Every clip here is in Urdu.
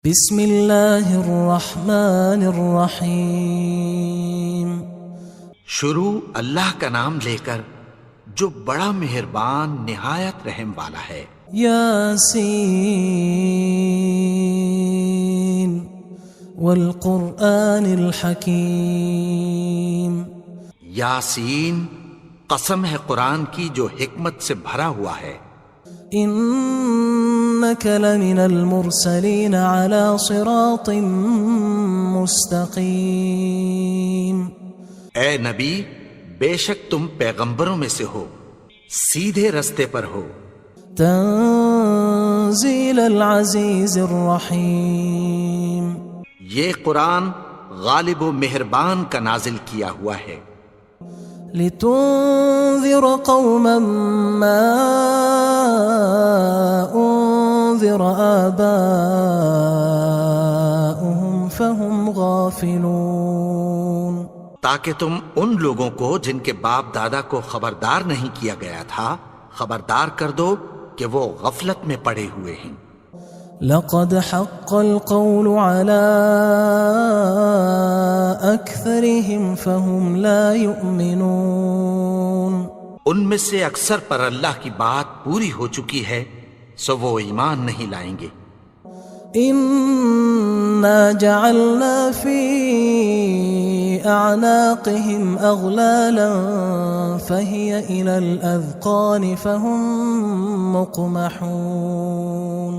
بسم اللہ الرحمن الرحیم۔ شروع اللہ کا نام لے کر جو بڑا مہربان نہایت رحم والا ہے۔ یاسین والقرآن الحکیم۔ یاسین، قسم ہے قرآن کی جو حکمت سے بھرا ہوا ہے۔ انک لمن المرسلین علی صراط مستقیم۔ اے نبی، بے شک تم پیغمبروں میں سے ہو، سیدھے رستے پر ہو۔ تنزیل العزیز الرحیم۔ یہ قرآن غالب و مہربان کا نازل کیا ہوا ہے۔ لتنذر قوما ما انذر آباؤهم فهم غافلون۔ تاکہ تم ان لوگوں کو جن کے باپ دادا کو خبردار نہیں کیا گیا تھا خبردار کر دو کہ وہ غفلت میں پڑے ہوئے ہیں۔ لقد حق القول على أكثرهم فهم لا يؤمنون۔ ان میں سے اکثر پر اللہ کی بات پوری ہو چکی ہے سو وہ ایمان نہیں لائیں گے۔ إنا جعلنا في أعناقهم أغلالا فهي إلى الأذقان فهم مقمحون۔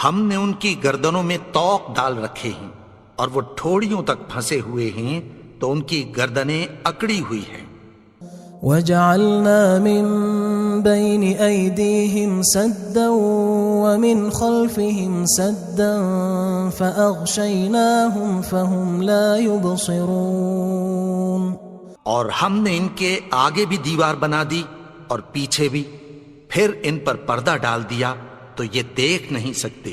ہم نے ان کی گردنوں میں طوق ڈال رکھے ہیں اور وہ ٹھوڑیوں تک پھنسے ہوئے ہیں تو ان کی گردنیں اکڑی ہوئی ہیں۔ وجعلنا من بين أيديهم سدا ومن خلفهم سدا فأغشيناهم فهم لا يبصرون۔ اور ہم نے ان کے آگے بھی دیوار بنا دی اور پیچھے بھی، پھر ان پر پردہ ڈال دیا تو یہ دیکھ نہیں سکتے۔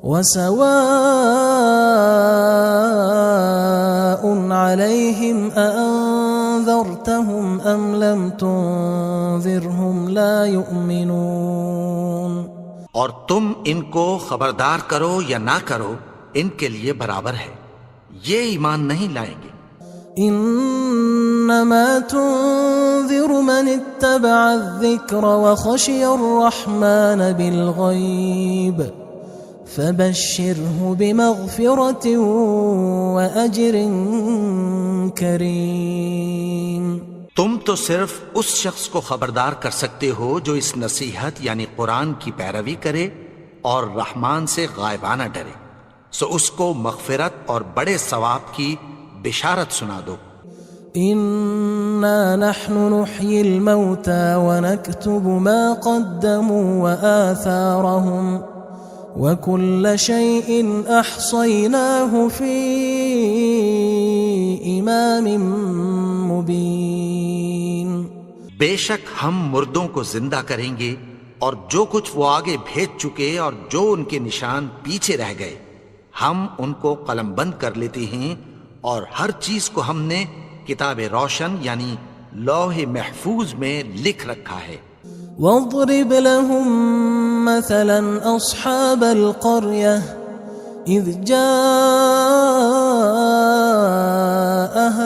وسواء عليهم أأنذرتهم أم لم تنذرهم لا يؤمنون۔ اور تم ان کو خبردار کرو یا نہ کرو ان کے لیے برابر ہے، یہ ایمان نہیں لائیں گے۔ انما تنذر من اتبع الذکر وخشی الرحمن بالغیب فبشرہ بمغفرۃ واجر کریم۔ تم تو صرف اس شخص کو خبردار کر سکتے ہو جو اس نصیحت یعنی قرآن کی پیروی کرے اور رحمان سے غائبانہ ڈرے، سو اس کو مغفرت اور بڑے ثواب کی بشارت سنا دو۔ انا نحن نحيي الموتى ونكتب ما قدموا وآثارهم وكل شيء احصيناه في امام مبين۔ بے شک ہم مردوں کو زندہ کریں گے اور جو کچھ وہ آگے بھیج چکے اور جو ان کے نشان پیچھے رہ گئے ہم ان کو قلم بند کر لیتے ہیں، اور ہر چیز کو ہم نے کتاب روشن یعنی لوح محفوظ میں لکھ رکھا ہے۔ واضرب لهم مثلا اصحاب القرية اذ جاءها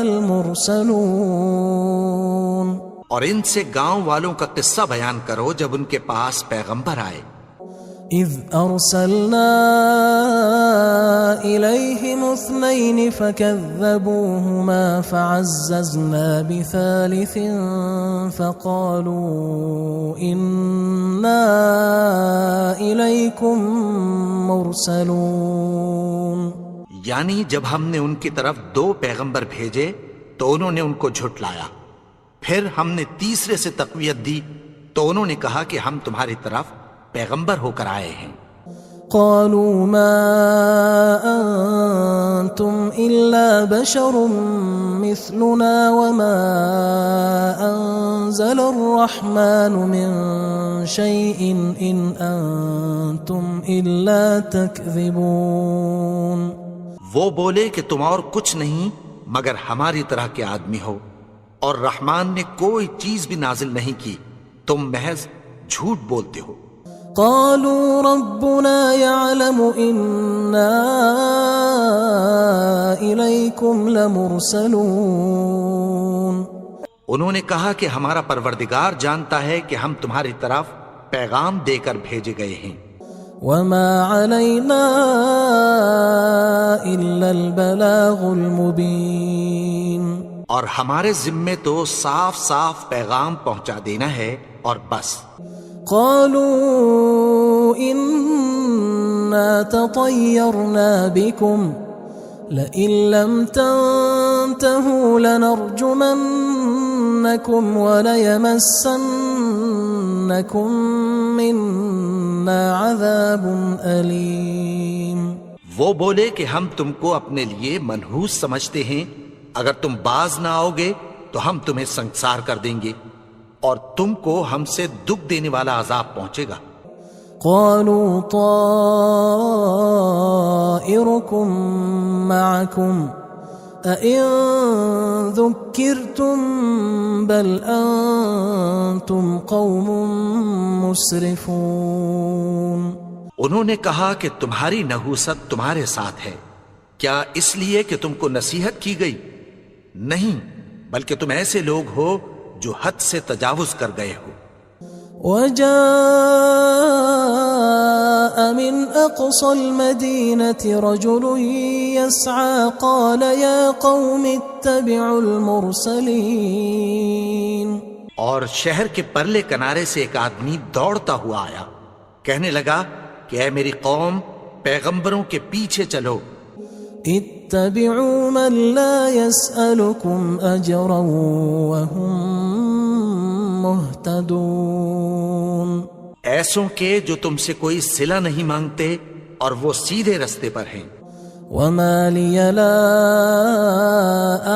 المرسلون۔ اور ان سے گاؤں والوں کا قصہ بیان کرو جب ان کے پاس پیغمبر آئے۔ اذ ارسلنا الیہم اثنین فکذبوہما فعززنا بثالث فقالوا انا الیکم مرسلون۔ یعنی جب ہم نے ان کی طرف 2 پیغمبر بھیجے تو انہوں نے ان کو جھٹلایا، پھر ہم نے تیسرے سے تقویت دی تو انہوں نے کہا کہ ہم تمہاری طرف پیغمبر ہو کر آئے ہیں۔ قالوا ما انتم الا بشر مثلنا وما انزل الرحمن من شيء ان انتم الا تكذبون۔ وہ بولے کہ تم اور کچھ نہیں مگر ہماری طرح کے آدمی ہو، اور رحمان نے کوئی چیز بھی نازل نہیں کی، تم محض جھوٹ بولتے ہو۔ قالوا ربنا يعلم إنا إليكم لمرسلون. انہوں نے کہا کہ ہمارا پروردگار جانتا ہے کہ ہم تمہاری طرف پیغام دے کر بھیجے گئے ہیں. وما علينا إلا البلاغ المبين. اور ہمارے ذمے تو صاف صاف پیغام پہنچا دینا ہے اور بس. قالوا إنا تطيرنا بكم لئن لم تنتهوا لنرجمنكم وليمسنكم منا عذاب أليم. وہ بولے کہ ہم تم کو اپنے لیے منحوس سمجھتے ہیں، اگر تم باز نہ آؤ گے تو ہم تمہیں سنسار کر دیں گے اور تم کو ہم سے دکھ دینے والا عذاب پہنچے گا. قالوا طائركم معكم أئن ذكرتم بل أنتم قوم مسرفون. انہوں نے کہا کہ تمہاری نحوست تمہارے ساتھ ہے، کیا اس لیے کہ تم کو نصیحت کی گئی؟ نہیں، بلکہ تم ایسے لوگ ہو جو حد سے تجاوز کر گئے ہو. وجاء من أقصى المدينة رجل يسعى قال يا قوم اتبعوا المرسلين. اور شہر کے پرلے کنارے سے ایک آدمی دوڑتا ہوا آیا، کہنے لگا کہ اے میری قوم، پیغمبروں کے پیچھے چلو. اتبعوا من لا يسألكم أجرا وهم مهتدون. ایسوں کے جو تم سے کوئی صلہ نہیں مانگتے اور وہ سیدھے رستے پر ہیں. وما لي لا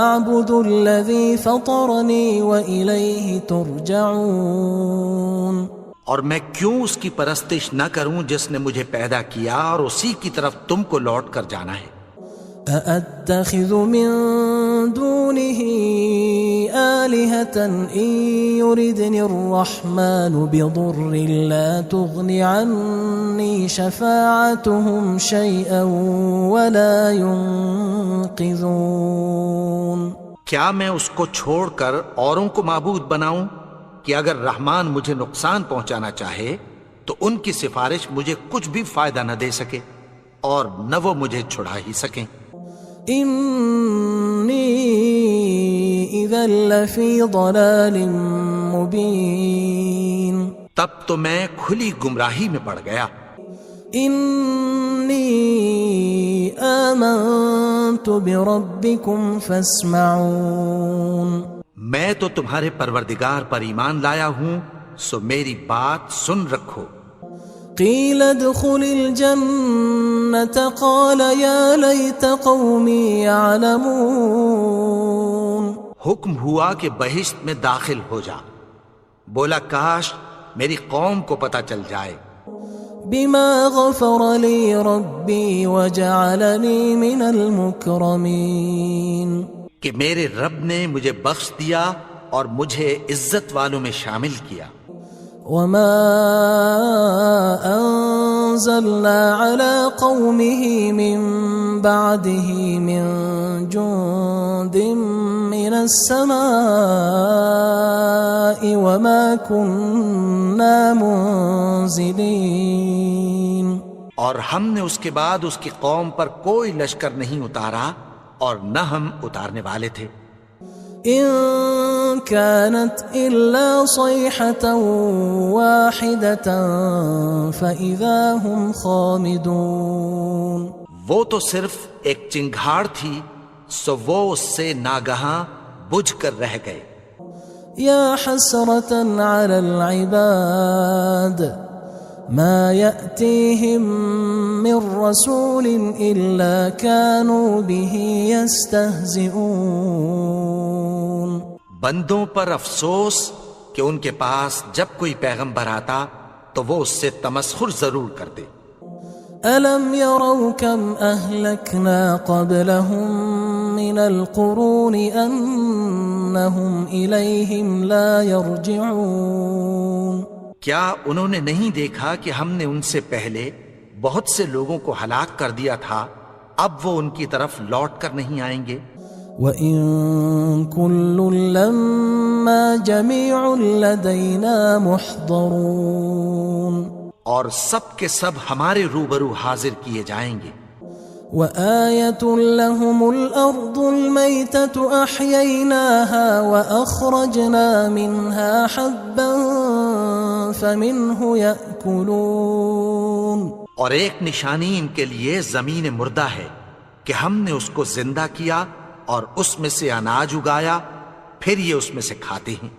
أعبد الذي فطرني وإليه ترجعون. اور میں کیوں اس کی پرستش نہ کروں جس نے مجھے پیدا کیا اور اسی کی طرف تم کو لوٹ کر جانا ہے. أأتخذ من دونه آلهة إن يردني الرحمن بضر لا تغن عني شفاعتهم شيئا ولا ينقذون. کیا میں اس کو چھوڑ کر اوروں کو معبود بناؤں کہ اگر رحمان مجھے نقصان پہنچانا چاہے تو ان کی سفارش مجھے کچھ بھی فائدہ نہ دے سکے اور نہ وہ مجھے چھڑا ہی سکیں. انی اذا لفی ضلال مبین. تب تو میں کھلی گمراہی میں پڑ گیا. انی آمنت بربکم فاسمعون. میں تو تمہارے پروردگار پر ایمان لایا ہوں، سو میری بات سن رکھو. قیل ادخل الجنة قال یا لیت قومی یعلمون. حکم ہوا کہ بہشت میں داخل ہو جا. بولا کاش میری قوم کو پتہ چل جائے. بما غفر لی ربی وجعلنی من المکرمین. کہ میرے رب نے مجھے بخش دیا اور مجھے عزت والوں میں شامل کیا. وما انزلنا على قومه من بعده من جند من السماء وما كنا منزلين. اور ہم نے اس کے بعد اس کی قوم پر کوئی لشکر نہیں اتارا اور نہ ہم اتارنے والے تھے. إن كانت إلا صيحة واحدة فإذا هم خامدون. وہ تو صرف ایک چنگھاڑ تھی، سو وہ اس سے ناگہاں بجھ کر رہ گئے. يا حسرة على العباد ما يأتيهم من رسول إلا كانوا به يستهزئون. بندوں پر افسوس کہ ان کے پاس جب کوئی پیغمبر آتا تو وہ اس سے تمسخر ضرور کرتے. ألم يروا كم أهلكنا قبلهم من القرون أنهم إليهم لا يرجعون. کیا انہوں نے نہیں دیکھا کہ ہم نے ان سے پہلے بہت سے لوگوں کو ہلاک کر دیا تھا، اب وہ ان کی طرف لوٹ کر نہیں آئیں گے؟ وَإِن كُلٌّ لَمَّا جَمِيعٌ لَدَيْنَا مُحْضَرُونَ، اور سب کے سب ہمارے روبرو حاضر کیے جائیں گے۔ وَآيَةٌ لَهُمُ الْأَرْضُ الْمَيْتَةُ أَحْيَيْنَاهَا وَأَخْرَجْنَا مِنْهَا حَبًّا فَمِنْهُ يَأْكُلُونَ، اور ایک نشانی ان کے لیے زمین مردہ ہے کہ ہم نے اس کو زندہ کیا اور اس میں سے اناج اگایا، پھر یہ اس میں سے کھاتے ہیں۔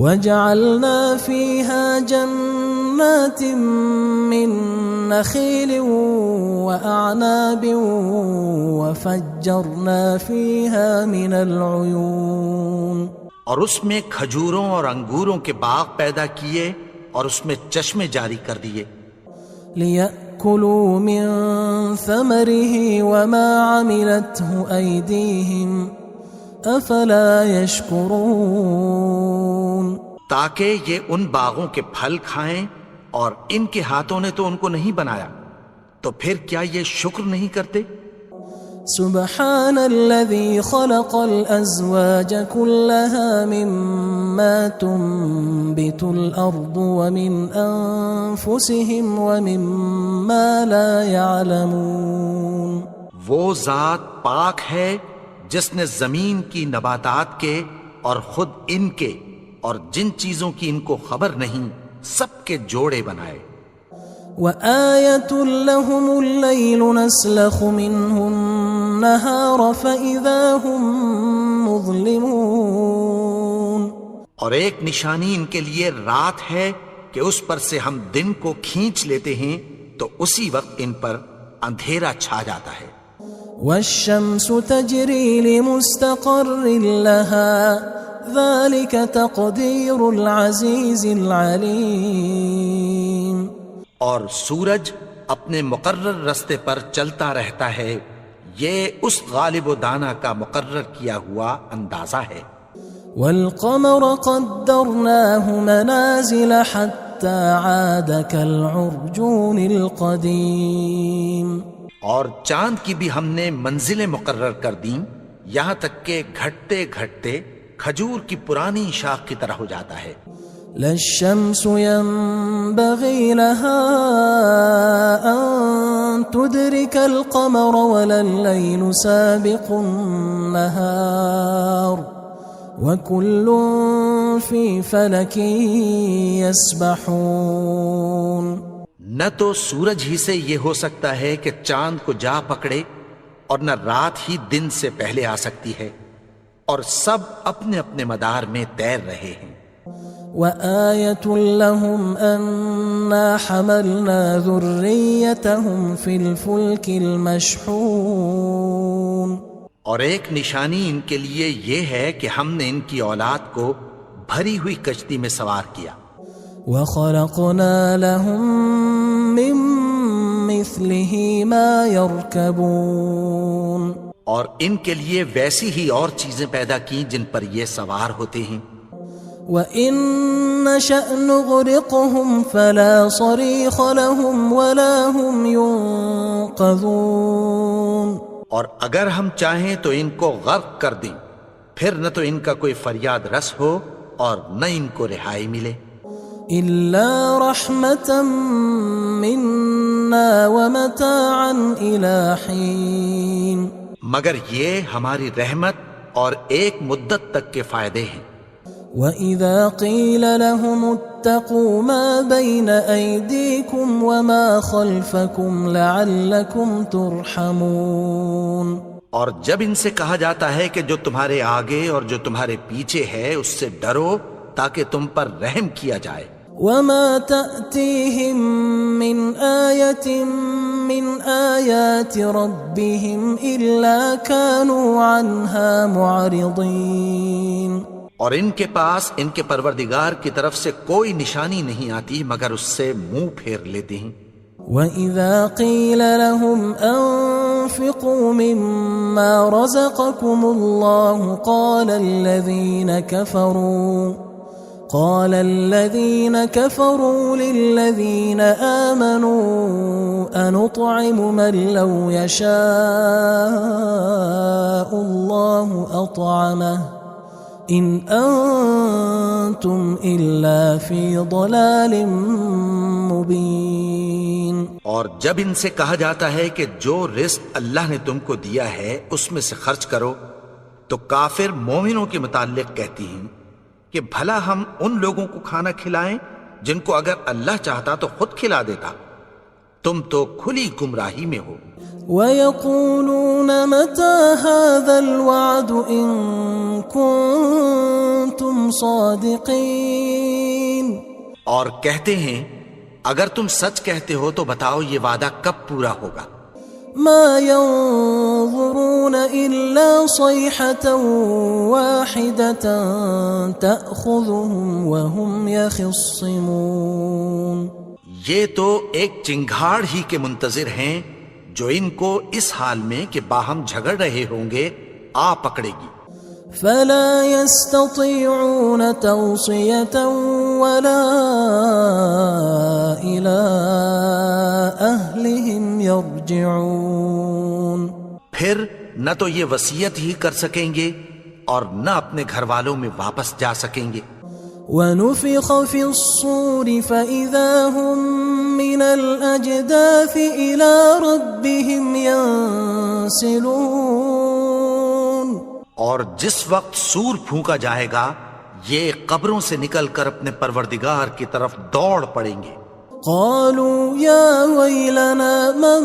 وَجَعَلْنَا فِيهَا جَنَّاتٍ مِّن نَخِيلٍ وَأَعْنَابٍ وَفَجَّرْنَا فِيهَا مِنَ الْعُيُونِ، اور اس میں کھجوروں اور انگوروں کے باغ پیدا کیے اور اس میں چشمے جاری کر دیے، لِيَأْكُلُوا مِن ثَمَرِهِ وَمَا عَمِلَتْهُ أَيْدِيهِمْ أَفَلَا يَشْكُرُونَ، تاکہ یہ ان باغوں کے پھل کھائیں، اور ان کے ہاتھوں نے تو ان کو نہیں بنایا، تو پھر کیا یہ شکر نہیں کرتے؟ سبحان الذي خلق الأزواج كلها مما تنبت الأرض ومن أنفسهم ومما لا يعلمون، وہ ذات پاک ہے جس نے زمین کی نباتات کے اور خود ان کے اور جن چیزوں کی ان کو خبر نہیں سب کے جوڑے بنائے۔ وآية لهم الليل نسلخ منه النهار فإذا هم مظلمون، اور ایک نشانی ان کے لیے رات ہے کہ اس پر سے ہم دن کو کھینچ لیتے ہیں تو اسی وقت ان پر اندھیرا چھا جاتا ہے۔ والشمس تجري لمستقر لها ذلك تقدير العزيز العليم، اور سورج اپنے مقرر رستے پر چلتا رہتا ہے، یہ اس غالب و دانا کا مقرر کیا ہوا اندازہ ہے۔ والقمر قدرناه منازل حتى عاد كالعرجون القديم، اور چاند کی بھی ہم نے منزلیں مقرر کر دیں، یہاں تک کہ گھٹتے گھٹتے کھجور کی پرانی شاخ کی طرح ہو جاتا ہے۔ لا الشمس ينبغي لها أن تدرك القمر ولا الليل سابق النهار وكل في فلك يسبحون، نہ تو سورج ہی سے یہ ہو سکتا ہے کہ چاند کو جا پکڑے، اور نہ رات ہی دن سے پہلے آ سکتی ہے، اور سب اپنے اپنے مدار میں تیر رہے ہیں۔ وآية لهم أنا حملنا ذريتهم في الفلك المشحون، اور ایک نشانی ان کے لیے یہ ہے کہ ہم نے ان کی اولاد کو بھری ہوئی کشتی میں سوار کیا۔ وخلقنا لهم من مثله ما يركبون، اور ان کے لیے ویسی ہی اور چیزیں پیدا کی جن پر یہ سوار ہوتے ہیں۔ وَإِن نَّشَأْ نُغْرِقْهُمْ فَلَا صَرِيخَ لَهُمْ وَلَا هُمْ يُنقَذُونَ، اور اگر ہم چاہیں تو ان کو غرق کر دیں، پھر نہ تو ان کا کوئی فریاد رس ہو اور نہ ان کو رہائی ملے۔ إِلَّا رَحْمَةً مِنَّا وَمَتَاعًا إِلَى حِينٍ، مگر یہ ہماری رحمت اور ایک مدت تک کے فائدے ہیں۔ وَإِذَا قِيلَ لَهُمُ اتَّقُوا مَا بَيْنَ أَيْدِيكُمْ وَمَا خَلْفَكُمْ لَعَلَّكُمْ تُرْحَمُونَ، اور جب ان سے کہا جاتا ہے کہ جو تمہارے آگے اور جو تمہارے پیچھے ہے اس سے ڈرو تاکہ تم پر رحم کیا جائے۔ وَمَا تَأْتِيهِم مِّنْ آيَةٍ مِّنْ آيَاتِ رَبِّهِمْ إِلَّا كَانُوا عَنْهَا مُعْرِضِينَ، اور ان کے پاس ان کے پروردگار کی طرف سے کوئی نشانی نہیں آتی مگر اس سے منہ پھیر لیتے ہیں۔ وَإِذَا قِيلَ لَهُمْ أَنفِقُوا مِمَّا رَزَقَكُمُ اللَّهُ قال الذين كفروا للذين آمنوا أنطعم من لو يشاء الله أطعمه إن أنتم إلا في ضلال مبين. اور جب ان سے کہا جاتا ہے کہ جو رزق اللہ نے تم کو دیا ہے اس میں سے خرچ کرو، تو کافر مومنوں کے متعلق کہتی ہیں کہ بھلا ہم ان لوگوں کو کھانا کھلائیں جن کو اگر اللہ چاہتا تو خود کھلا دیتا. تم تو کھلی گمراہی میں ہو. وَيَقُولُونَ مَتَى هَذَا الْوَعْدُ إِن كُنتُمْ صَادِقِينَ. اور کہتے ہیں اگر تم سچ کہتے ہو تو بتاؤ یہ وعدہ کب پورا ہوگا. ما ينظرون إلا صيحة واحدة تأخذهم وهم يخصمون. یہ تو ایک چنگھاڑ ہی کے منتظر ہیں جو ان کو اس حال میں کہ باہم جھگڑ رہے ہوں گے آ پکڑے گی. فلا يستطيعون توصية ولا إلى أهلهم يرجعون. پھر نہ تو یہ وصیت ہی کر سکیں گے اور نہ اپنے گھر والوں میں واپس جا سکیں گے. ونفخ في الصور فإذا هم من الأجداث إلى ربهم ينسلون. اور جس وقت سور پھونکا جائے گا یہ قبروں سے نکل کر اپنے پروردگار کی طرف دوڑ پڑیں گے. قالوا يا ويلنا من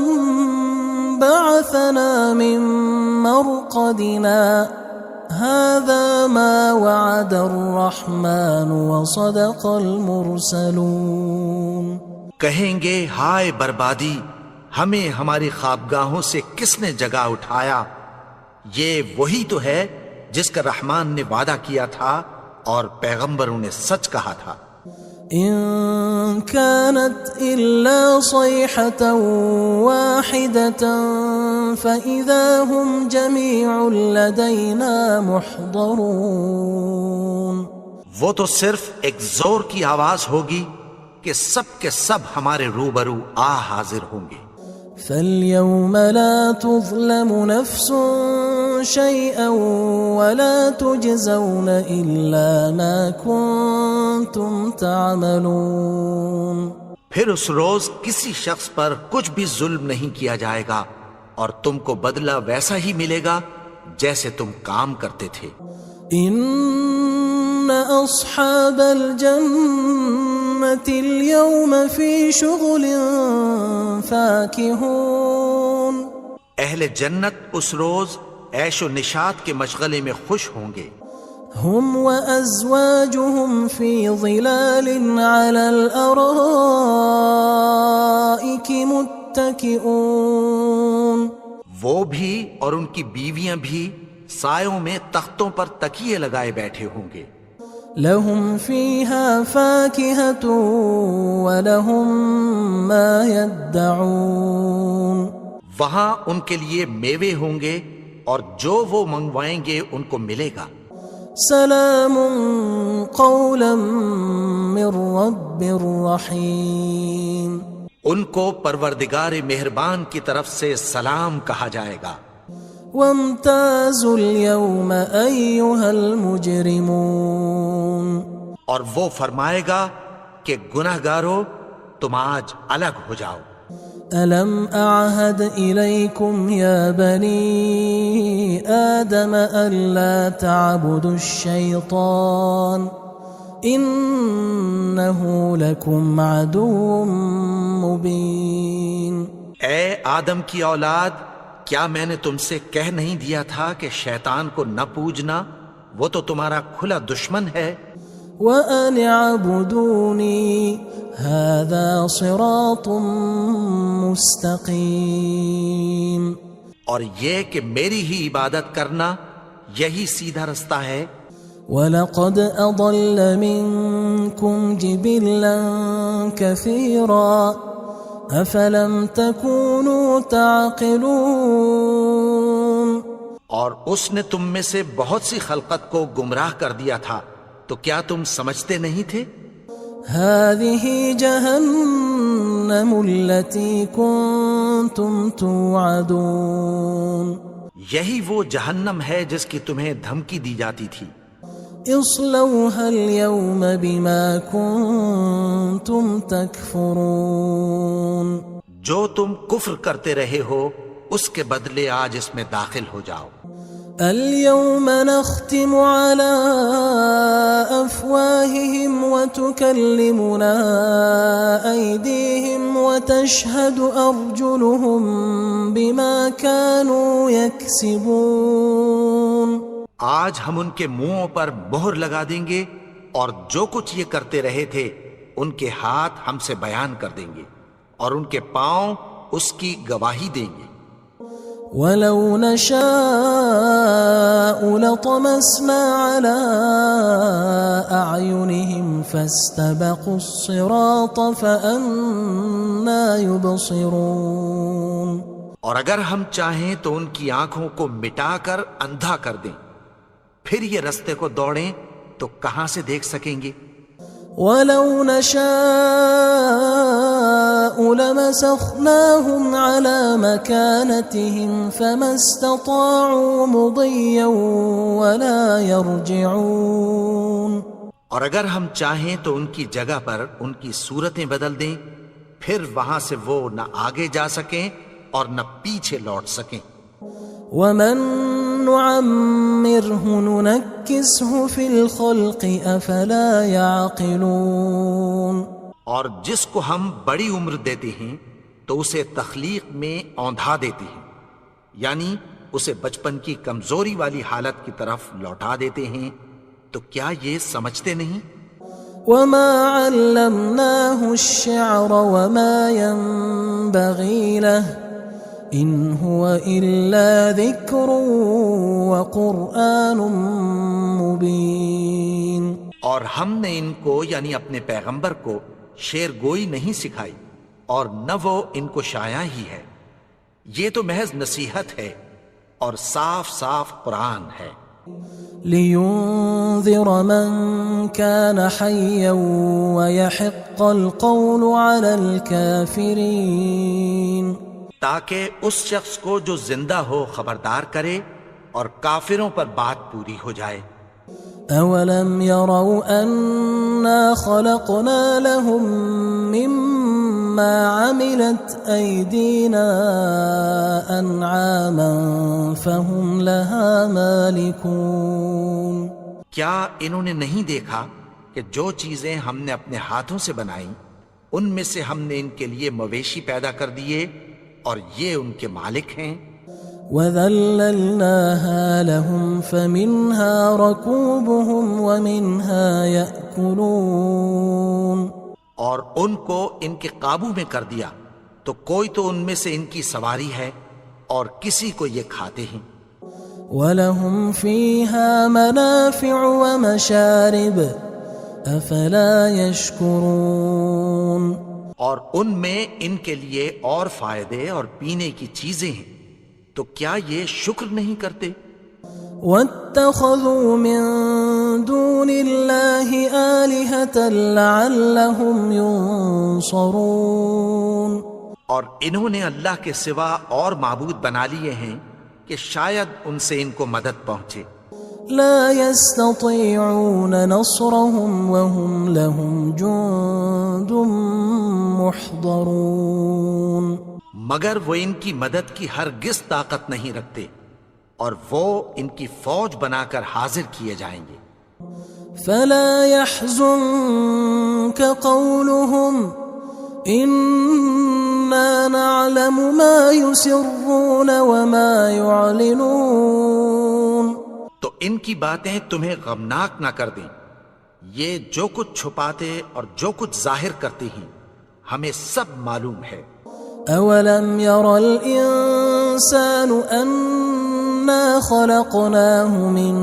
بعثنا من مرقدنا هذا ما وعد الرحمن وصدق المرسلون. کہیں گے ہائے بربادی، ہمیں ہماری خوابگاہوں سے کس نے جگا اٹھایا. یہ وہی تو ہے جس کا رحمان نے وعدہ کیا تھا اور پیغمبروں نے سچ کہا تھا. إن كانت إلا صيحة واحدة فإذا هم جميع لدينا محضرون. وہ تو صرف ایک زور کی آواز ہوگی کہ سب کے سب ہمارے روبرو آ حاضر ہوں گے. فاليوم لا تظلم نفس شيئا ولا تجزون إلا ما كنتم تعملون. پھر اس روز کسی شخص پر کچھ بھی ظلم نہیں کیا جائے گا اور تم کو بدلہ ویسا ہی ملے گا جیسے تم کام کرتے تھے. إن أصحاب الجنة اليوم في شغل فاكهون. اہل جنت اس روز عیش و نشاط کے مشغلے میں خوش ہوں گے. هم وأزواجهم في ظلال على الأرائك متكئون. وہ بھی اور ان کی بیویاں بھی سایوں میں تختوں پر تکیے لگائے بیٹھے ہوں گے. لهم فيها فاكهة ولهم ما يدعون. وہاں ان کے لیے میوے ہوں گے اور جو وہ منگوائیں گے ان کو ملے گا. سلام قولا من رب رحیم. ان کو پروردگار مہربان کی طرف سے سلام کہا جائے گا. وامتازوا اليوم أيها المجرمون. اور وہ فرمائے گا کہ گناہگارو تم آج الگ ہو جاؤ. ألم أعهد إليكم يا بني آدم ألا تعبدوا الشيطان إنه لكم عدو مبين. اے آدم کی اولاد، کیا میں نے تم سے کہہ نہیں دیا تھا کہ شیطان کو نہ پوجنا، وہ تو تمہارا کھلا دشمن ہے. وَأَنِ اعْبُدُونِي هَذَا صِرَاطٌ مُسْتَقِيمٌ. اور یہ کہ میری ہی عبادت کرنا یہی سیدھا رستہ ہے. وَلَقَدْ أَضَلَّ مِنْكُمْ جِبِلًّا كَثِيرًا أَفَلَمْ تَكُونُوا تَعْقِلُونَ. اور اس نے تم میں سے بہت سی خلقت کو گمراہ کر دیا تھا، تو کیا تم سمجھتے نہیں تھے؟ هذه جهنم التي كنتم توعدون یہی وہ جہنم ہے جس کی تمہیں دھمکی دی جاتی تھی۔ اصلوها اليوم بما كنتم تكفرون جو تم کفر کرتے رہے ہو اس کے بدلے آج اس میں داخل ہو جاؤ۔ اليوم نختم على أفواههم وتكلمنا أيديهم وتشهد أرجلهم بما كانوا يكسبون آج ہم ان کے منہوں پر مہر لگا دیں گے اور جو کچھ یہ کرتے رہے تھے ان کے ہاتھ ہم سے بیان کر دیں گے اور ان کے پاؤں اس کی گواہی دیں گے۔ وَلَوْ نَشَاءُ لَطَمَسْنَا عَلَىٰ أَعْيُنِهِمْ فَاسْتَبَقُوا الصِّرَاطَ فَأَنَّىٰ يُبْصِرُونَ اور اگر ہم چاہیں تو ان کی آنکھوں کو مٹا کر اندھا کر دیں، پھر یہ رستے کو دوڑیں تو کہاں سے دیکھ سکیں گے؟ وَلَوْ نَشَاءُ لَمَسَخْنَاهُمْ عَلَىٰ مَكَانَتِهِمْ فَمَا اسْتَطَاعُوا مُضِيًّا وَلَا يَرْجِعُونَ اور اگر ہم چاہیں تو ان کی جگہ پر ان کی صورتیں بدل دیں، پھر وہاں سے وہ نہ آگے جا سکیں اور نہ پیچھے لوٹ سکیں۔ وَمَن نُعَمِّرْهُ نُنَكِّسْهُ فِي الْخَلْقِ أَفَلَا يَعْقِلُونَ اور جس کو ہم بڑی عمر دیتے ہیں تو اسے تخلیق میں اوندھا دیتے ہیں، یعنی اسے بچپن کی کمزوری والی حالت کی طرف لوٹا دیتے ہیں، تو کیا یہ سمجھتے نہیں؟ وَمَا عَلَّمْنَاهُ الشِّعْرَ وَمَا يَنبَغِي لَهُ إِنْ هُوَ إِلَّا ذِكْرٌ وَقُرْآنٌ مُبِينٌ اور ہم نے ان کو یعنی اپنے پیغمبر کو شعر گوئی نہیں سکھائی اور نہ وہ ان کو شایع ہی ہے، یہ تو محض نصیحت ہے اور صاف صاف قرآن ہے۔ لِيُنذِرَ مَن كَانَ حَيًّا وَيَحِقَّ الْقَوْلُ عَلَى الْكَافِرِينَ تاکہ اس شخص کو جو زندہ ہو خبردار کرے اور کافروں پر بات پوری ہو جائے۔ أَوَلَمْ يَرَوْا أَنَّا خَلَقْنَا لَهُم مِّمَّا عَمِلَتْ أَيْدِينَا أَنْعَامًا فَهُمْ لَهَا مَالِكُونَ کیا انہوں نے نہیں دیکھا کہ جو چیزیں ہم نے اپنے ہاتھوں سے بنائیں ان میں سے ہم نے ان کے لیے مویشی پیدا کر دیے اور یہ ان کے مالک ہیں۔ وَذَلَّلْنَاهَا لَهُمْ فَمِنْهَا رَكُوبُهُمْ وَمِنْهَا يَأْكُلُونَ اور ان کو ان کے قابو میں کر دیا تو کوئی تو ان میں سے ان کی سواری ہے اور کسی کو یہ کھاتے ہیں۔ وَلَهُمْ فِيهَا مَنَافِعُ وَمَشَارِبُ أَفَلَا يَشْكُرُونَ اور ان میں ان کے لیے اور فائدے اور پینے کی چیزیں ہیں، تو کیا یہ شکر نہیں کرتے؟ وَاتَّخَذُوا مِن دُونِ اللَّهِ آلِهَةً لَعَلَّهُمْ يُنصَرُونَ اور انہوں نے اللہ کے سوا اور معبود بنا لیے ہیں کہ شاید ان سے ان کو مدد پہنچے۔ لا يستطيعون نصرهم وهم لهم جند محضرون مگر وہ ان کی مدد کی ہرگز طاقت نہیں رکھتے اور وہ ان کی فوج بنا کر حاضر کیے جائیں گے۔ فلا يحزنك قولهم إنا نعلم ما يسرون وما يعلنون تو ان کی باتیں تمہیں غمناک نہ کر دیں، یہ جو کچھ چھپاتے اور جو کچھ ظاہر کرتے ہیں ہمیں سب معلوم ہے۔ أولم ير الإنسان أنا خلقناه من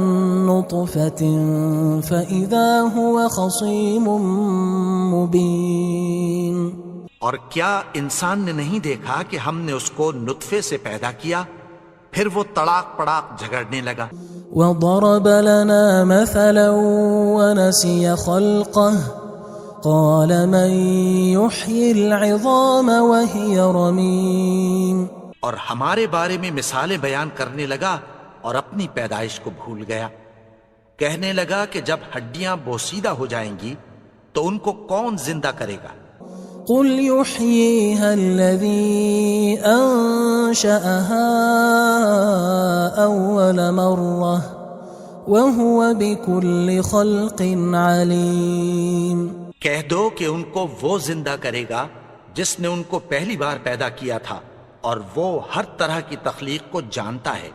نطفة فإذا هو خصيم مبين اور کیا انسان نے نہیں دیکھا کہ ہم نے اس کو نطفے سے پیدا کیا، پھر وہ تڑاک پڑاک جھگڑنے لگا۔ وضرب لنا مثلا ونسي خلقه قال من يحيي العظام وهي رميم. اور ہمارے بارے میں مثالیں بیان کرنے لگا اور اپنی پیدائش کو بھول گیا. کہنے لگا کہ جب ہڈیاں بوسیدہ ہو جائیں گی تو ان کو کون زندہ کرے گا؟ قل يحييها الذي أنشأها أول مرة وهو بكل خلق عليم. کہہ دو کہ ان کو وہ زندہ کرے گا جس نے ان کو پہلی بار پیدا کیا تھا اور وہ ہر طرح کی تخلیق کو جانتا ہے.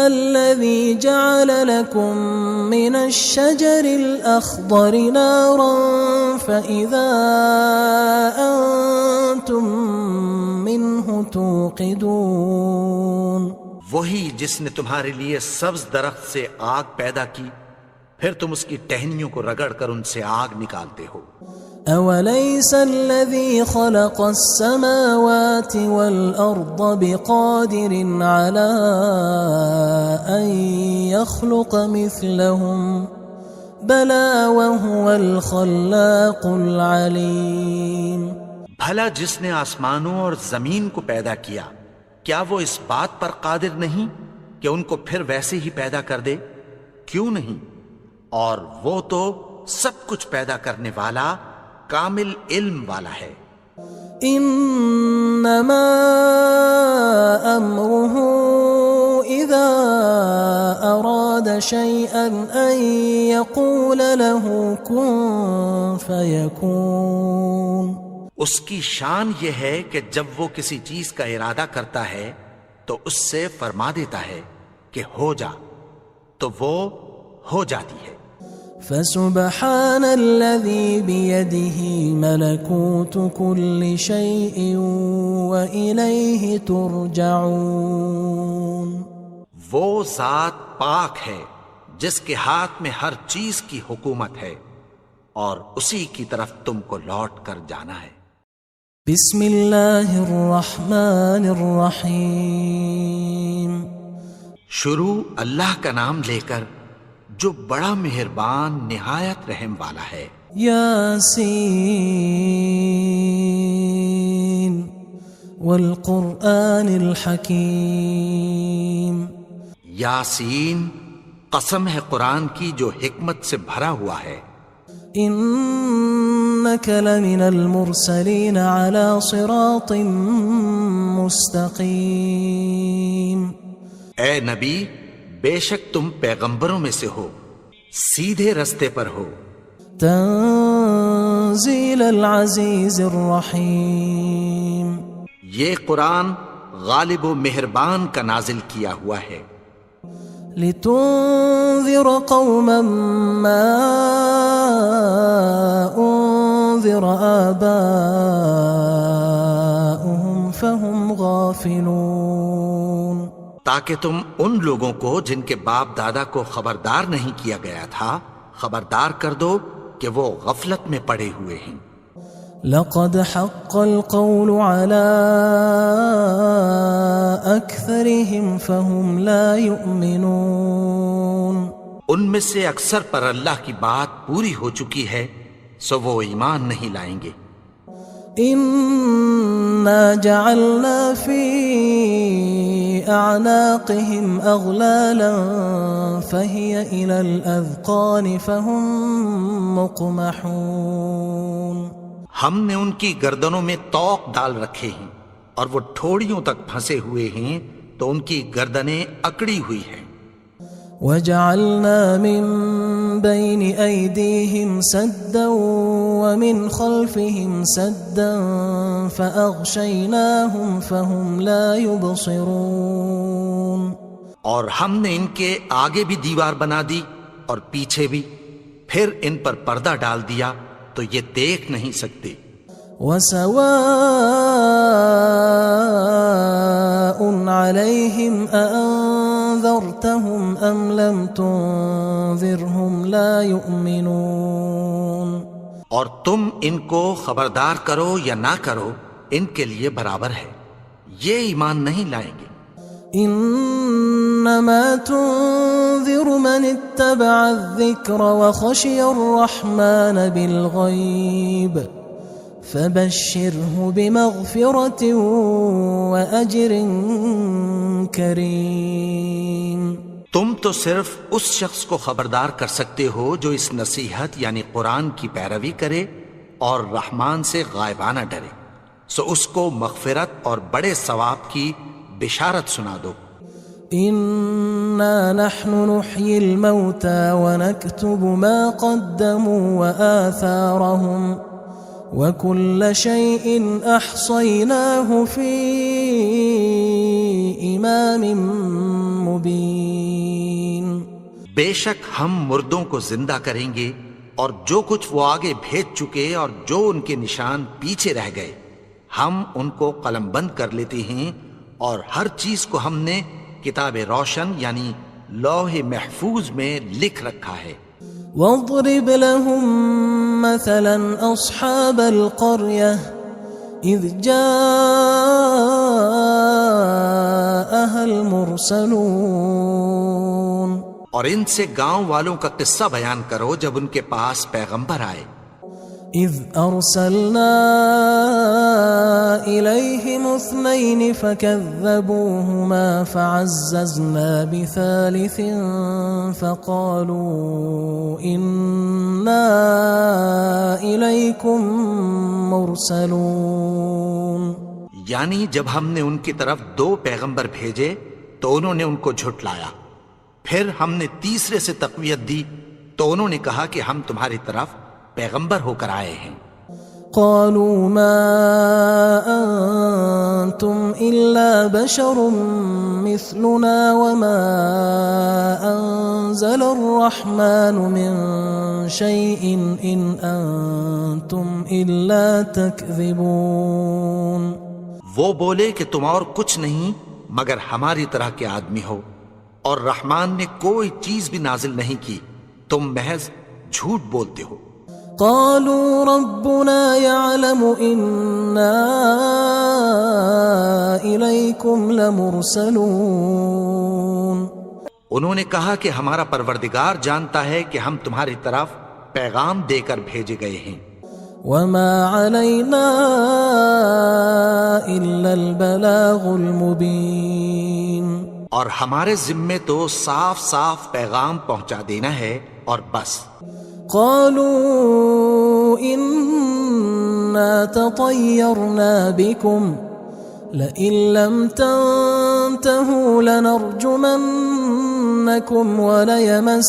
الذي جعل لكم من الشجر الأخضر نارا فإذا أنتم منه توقدون. وہی جس نے تمہارے لیے سبز درخت سے آگ پیدا کی پھر تم اس کی ٹہنیوں کو رگڑ کر ان سے آگ نکالتے ہو. أوليس الذي خلق السماوات والأرض بقادر على أن يخلق مثلهم بلى وهو الخلاق العليم. بھلا جس نے آسمانوں اور زمین کو پیدا کیا کیا وہ اس بات پر قادر نہیں کہ ان کو پھر ویسے ہی پیدا کر دے؟ کیوں نہیں؟ اور وہ تو سب کچھ پیدا کرنے والا کامل علم والا ہے. انما امره اذا اراد شيئا ان يقول له كن فيكون. اس کی شان یہ ہے کہ جب وہ کسی چیز کا ارادہ کرتا ہے تو اس سے فرما دیتا ہے کہ ہو جا تو وہ ہو جاتی ہے. فسبحان الذي بيده ملكوت كل شيء وإليه ترجعون. وہ ذات پاک ہے جس کے ہاتھ میں ہر چیز کی حکومت ہے اور اسی کی طرف تم کو لوٹ کر جانا ہے. بسم اللہ الرحمن الرحیم. شروع اللہ کا نام لے کر جو بڑا مہربان نہایت رحم والا ہے. یاسین والقرآن الحکیم. یاسین قسم ہے قرآن کی جو حکمت سے بھرا ہوا ہے. انک لمن المرسلین علی صراط مستقیم. اے نبی بے شک تم پیغمبروں میں سے ہو سیدھے رستے پر ہو. تنزیل العزیز الرحیم. یہ قرآن غالب و مہربان کا نازل کیا ہوا ہے. لتنذر قوما ما انذر آباؤهم فهم غافلون. تاکہ تم ان لوگوں کو جن کے باپ دادا کو خبردار نہیں کیا گیا تھا خبردار کر دو کہ وہ غفلت میں پڑے ہوئے ہیں. لقد حق القول على أكثرهم فهم لا يؤمنون. ان میں سے اکثر پر اللہ کی بات پوری ہو چکی ہے سو وہ ایمان نہیں لائیں گے. إنا جعلنا في أعناقهم أغلالا فهي إلى الأذقان فهم مقمحون. ہم نے ان کی گردنوں میں طوق ڈال رکھے ہیں اور وہ ٹھوڑیوں تک پھنسے ہوئے ہیں تو ان کی گردنیں اکڑی ہوئی ہیں. وجعلنا من بين أيديهم سدا ومن خلفهم سدا فأغشيناهم فهم لا يبصرون. اور ہم نے ان کے آگے بھی دیوار بنا دی اور پیچھے بھی پھر ان پر پردہ ڈال دیا تو یہ دیکھ نہیں سکتے. وسواء عليهم أأنذرتهم أم لم تنذرهم لا يؤمنون. اور تم ان کو خبردار کرو یا نہ کرو ان کے لیے برابر ہے یہ ایمان نہیں لائیں گے. إنا إنما تنذر من اتبع الذكر وخشي الرحمن بالغيب فبشره بمغفرة وأجر كريم۔ تم تو صرف اس شخص کو خبردار کر سکتے ہو جو اس نصیحت یعنی قرآن کی پیروی کرے اور رحمان سے غائبانہ ڈرے، سو اس کو مغفرت اور بڑے ثواب کی بشارت سنا دو۔ إنا نحن نحيي الموتى ونكتب ما قدموا وآثارهم وكل شيء أحصيناه في إمام مبين۔ بے شک ہم مردوں کو زندہ کریں گے اور جو کچھ وہ آگے بھیج چکے اور جو ان کے نشان پیچھے رہ گئے ہم ان کو قلم بند کر لیتے ہیں، اور ہر چیز کو ہم نے کتاب روشن یعنی لوح محفوظ میں لکھ رکھا ہے۔ واضرب لهم مثلا أصحاب القرية إذ جاءها المرسلون، اور ان سے گاؤں والوں کا قصہ بیان کرو جب ان کے پاس پیغمبر آئے۔ إذ أرسلنا إليهم 2 فكذبوهما فعززنا بثالث فقالوا إنا إليكم مرسلون۔ یعنی جب ہم نے ان کی طرف 2 پیغمبر بھیجے تو انہوں نے ان کو جھٹلایا، پھر ہم نے تیسرے سے تقویت دی تو انہوں نے کہا کہ ہم تمہاری طرف پیغمبر ہو کر آئے ہیں۔ قالوا ما أنتم إلا بشر مثلنا وما أنزل الرحمن من شيء إن أنتم إلا تكذبون۔ وہ بولے کہ تم اور کچھ نہیں مگر ہماری طرح کے آدمی ہو، اور رحمان نے کوئی چیز بھی نازل نہیں کی، تم محض جھوٹ بولتے ہو۔ قالوا ربنا يعلم إنا إليكم لمرسلون۔ انہوں نے کہا کہ ہمارا پروردگار جانتا ہے کہ ہم تمہاری طرف پیغام دے کر بھیجے گئے ہیں۔ وما علينا إلا البلاغ المبين۔ اور ہمارے ذمے تو صاف صاف پیغام پہنچا دینا ہے اور بس۔ قالوا إنا تطيرنا بكم لئن لم تنتهوا لنرجمنكم وليمسنكم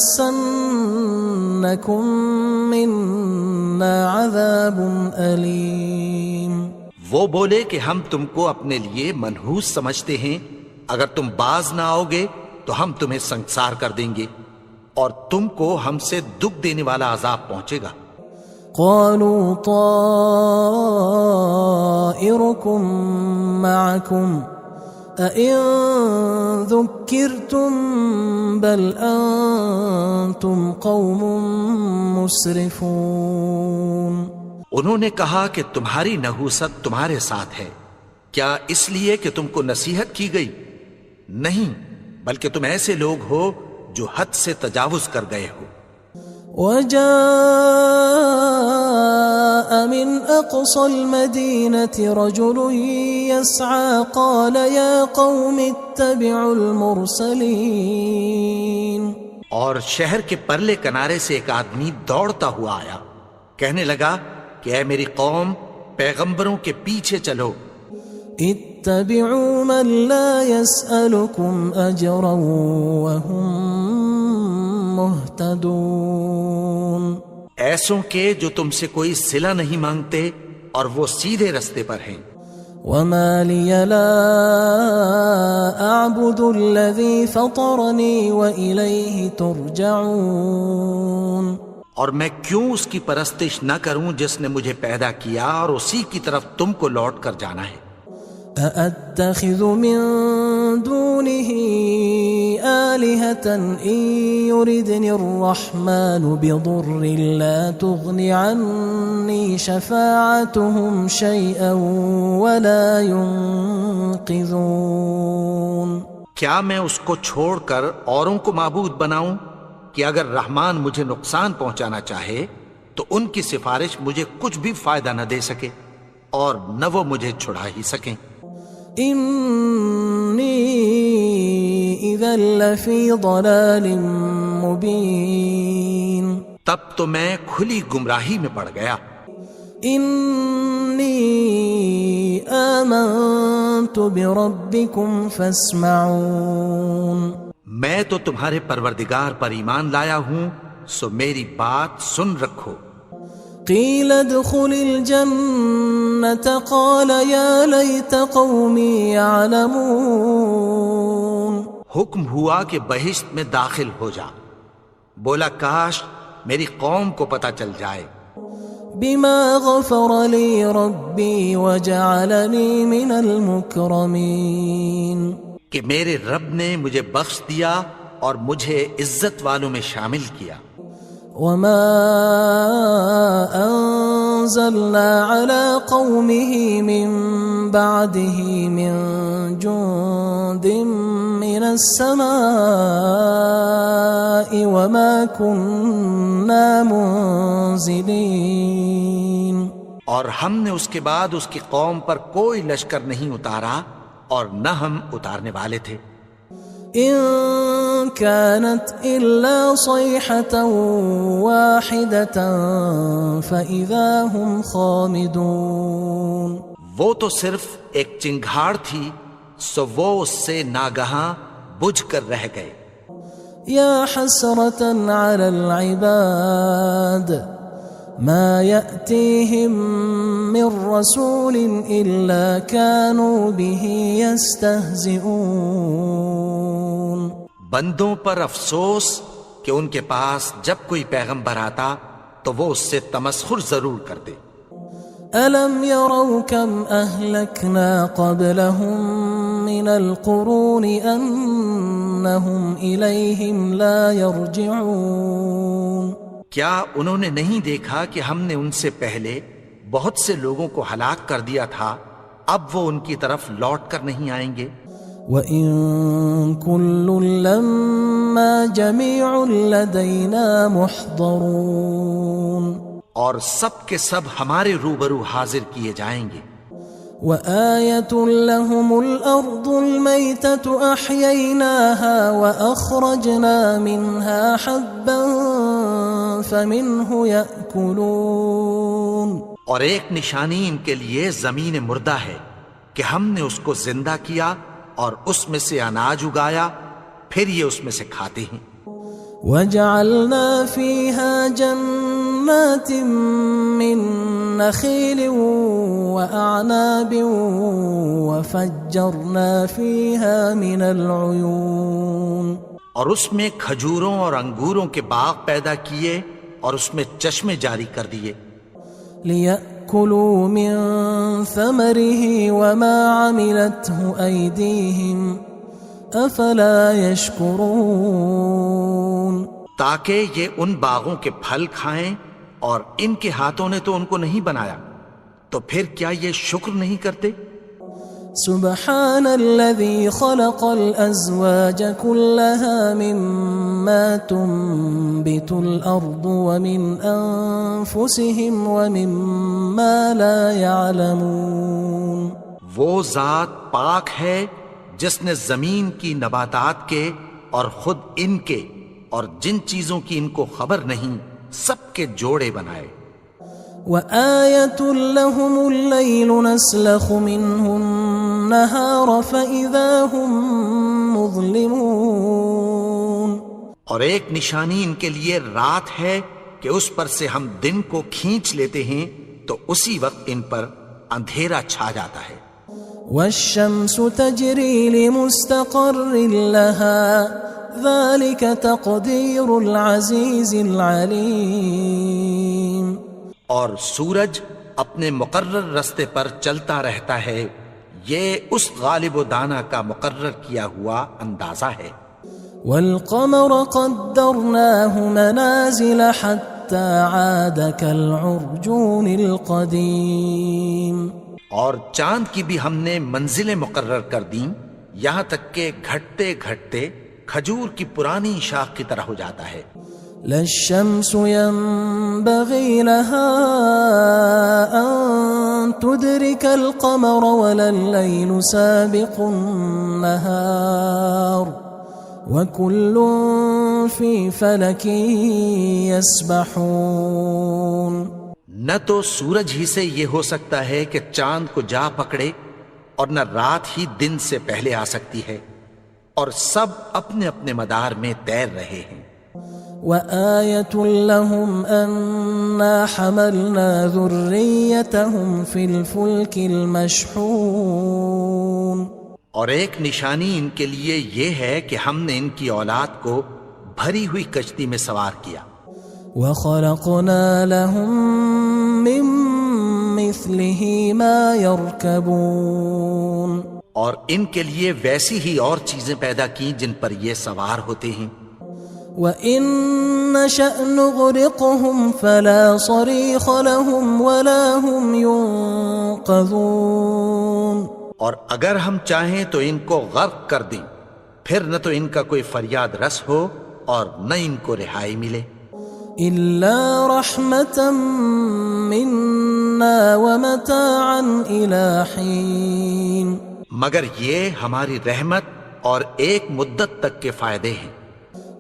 منا عذاب أليم۔ وہ بولے کہ ہم تم کو اپنے لیے منحوس سمجھتے ہیں، اگر تم باز نہ آؤ گے تو ہم تمہیں سنگسار کر دیں گے اور تم کو ہم سے دکھ دینے والا عذاب پہنچے گا۔ قالوا طائركم معكم أئن ذكرتم بل أنتم قوم مسرفون۔ انہوں نے کہا کہ تمہاری نحوست تمہارے ساتھ ہے، کیا اس لیے کہ تم کو نصیحت کی گئی؟ نہیں، بلکہ تم ایسے لوگ ہو جو حد سے تجاوز کر گئے ہو۔ وجاء من أقصى المدينة رجل يسعى قال يا قوم اتبعوا المرسلين۔ اور شہر کے پرلے کنارے سے ایک آدمی دوڑتا ہوا آیا، کہنے لگا کہ اے میری قوم، پیغمبروں کے پیچھے چلو۔ اتبعوا من لا يسألكم أجرا وهم مهتدون۔ ایسوں کے جو تم سے کوئی صلہ نہیں مانگتے اور وہ سیدھے رستے پر ہیں۔ وما لي لا أعبد الذي فطرني وإليه ترجعون۔ اور میں کیوں اس کی پرستش نہ کروں جس نے مجھے پیدا کیا اور اسی کی طرف تم کو لوٹ کر جانا ہے۔ أأتخذ من دونه آلهة إن يردني الرحمن بضر لا تغن عني شفاعتهم شيئا ولا ينقذون۔ کیا میں اس کو چھوڑ کر اوروں کو معبود بناؤں کہ اگر رحمان مجھے نقصان پہنچانا چاہے تو ان کی سفارش مجھے کچھ بھی فائدہ نہ دے سکے اور نہ وہ مجھے چھڑا ہی سکیں۔ انی اذا لفی ضلال مبین، تب تو میں کھلی گمراہی میں پڑ گیا۔ انی آمنت بربکم فاسمعون، میں تو تمہارے پروردگار پر ایمان لایا ہوں، سو میری بات سن رکھو۔ قیل ادخل الجنة قال یا لیت قومی یعلمون، حکم ہوا کہ بہشت میں داخل ہو جا، بولا کاش میری قوم کو پتہ چل جائے۔ بما غفر لی ربی وجعلنی من المکرمین، کہ میرے رب نے مجھے بخش دیا اور مجھے عزت والوں میں شامل کیا۔ وما انزلنا على قومه من بعده من جند من السماء وما كنا منزلين، اور ہم نے اس کے بعد اس کی قوم پر کوئی لشکر نہیں اتارا اور نہ ہم اتارنے والے تھے۔ ان كانت الا صيحة واحدة فاذا هم خامدون، وہ تو صرف ایک چنگھاڑ تھی، سو وہ اس سے ناگہاں بجھ کر رہ گئے۔ یا حسرة على العباد ما يأتيهم من رسول إلا كانوا به يستهزئون، بندوں پر افسوس کہ ان کے پاس جب کوئی پیغمبر آتا تو وہ اس سے تمسخر ضرور کرتے۔ ألم يروا كم أهلكنا قبلهم من القرون أنهم إليهم لا يرجعون، کیا انہوں نے نہیں دیکھا کہ ہم نے ان سے پہلے بہت سے لوگوں کو ہلاک کر دیا تھا، اب وہ ان کی طرف لوٹ کر نہیں آئیں گے۔ وَإِن كُلٌّ لَمَّا جَمِيعٌ لَدَيْنَا مُحْضَرُونَ، اور سب کے سب ہمارے روبرو حاضر کیے جائیں گے۔ وَآيَةٌ لَهُمُ الْأَرْضُ الْمَيْتَةُ أَحْيَيْنَاهَا وَأَخْرَجْنَا مِنْهَا حَبًّا فَمِنْهُ يَأْكُلُونَ، اور ایک نشانی ان کے لیے زمین مردہ ہے کہ ہم نے اس کو زندہ کیا اور اس میں سے اناج اگایا، پھر یہ اس میں سے کھاتے ہیں۔ وَجَعَلْنَا فِيهَا جَنَّاتٍ مِّن نَخِيلٍ وَأَعْنَابٍ وَفَجَّرْنَا فِيهَا مِنَ الْعُيُونِ، اور اس میں کھجوروں اور انگوروں کے باغ پیدا کیے اور اس میں چشمے جاری کر دیے۔ لِيَأْكُلُوا مِن ثَمَرِهِ وَمَا عَمِلَتْهُ أَيْدِيهِمْ أَفَلَا يَشْكُرُونَ، تاکہ یہ ان باغوں کے پھل کھائیں اور ان کے ہاتھوں نے تو ان کو نہیں بنایا، تو پھر کیا یہ شکر نہیں کرتے؟ سبحان الذي خلق الأزواج كلها مما تنبت الأرض ومن أنفسهم ومما لا يعلمون، وہ ذات پاک ہے جس نے زمین کی نباتات کے اور خود ان کے اور جن چیزوں کی ان کو خبر نہیں سب کے جوڑے بنائے۔ وآية لهم الليل نسلخ منه النهار فإذا هم مظلمون، اور ایک نشانی ان کے لیے رات ہے کہ اس پر سے ہم دن کو کھینچ لیتے ہیں تو اسی وقت ان پر اندھیرا چھا جاتا ہے۔ والشمس تجري لمستقر لها ذلك تقدير العزيز العليم، اور سورج اپنے مقرر رستے پر چلتا رہتا ہے، یہ اس غالب و دانا کا مقرر کیا ہوا اندازہ ہے۔ والقمر قدرناه منازل حتى عاد كالعرجون القديم، اور چاند کی بھی ہم نے منزلیں مقرر کر دیں یہاں تک کہ گھٹتے گھٹتے کھجور کی پرانی شاخ کی طرح ہو جاتا ہے. لا الشمس ينبغي لها أن تدرك القمر ولا الليل سابق النهار وكل في فلك يسبحون. نہ تو سورج ہی سے یہ ہو سکتا ہے کہ چاند کو جا پکڑے اور نہ رات ہی دن سے پہلے آ سکتی ہے، اور سب اپنے اپنے مدار میں تیر رہے ہیں. وآية لهم أنا حملنا ذريتهم في الفلك المشحون. اور ایک نشانی ان کے لیے یہ ہے کہ ہم نے ان کی اولاد کو بھری ہوئی کشتی میں سوار کیا. وخلقنا لهم من مثله ما يركبون. اور ان کے لیے ویسی ہی اور چیزیں پیدا کی جن پر یہ سوار ہوتے ہیں. وَإِن نَّشَأْ نُغْرِقْهُمْ فَلَا صَرِيخَ لَهُمْ وَلَا هُمْ يُنقَذُونَ. اور اگر ہم چاہیں تو ان کو غرق کر دیں، پھر نہ تو ان کا کوئی فریاد رس ہو اور نہ ان کو رہائی ملے. إِلَّا رَحْمَةً مِّنَّا وَمَتَاعًا إِلَى حِينٍ. مگر یہ ہماری رحمت اور ایک مدت تک کے فائدے ہیں.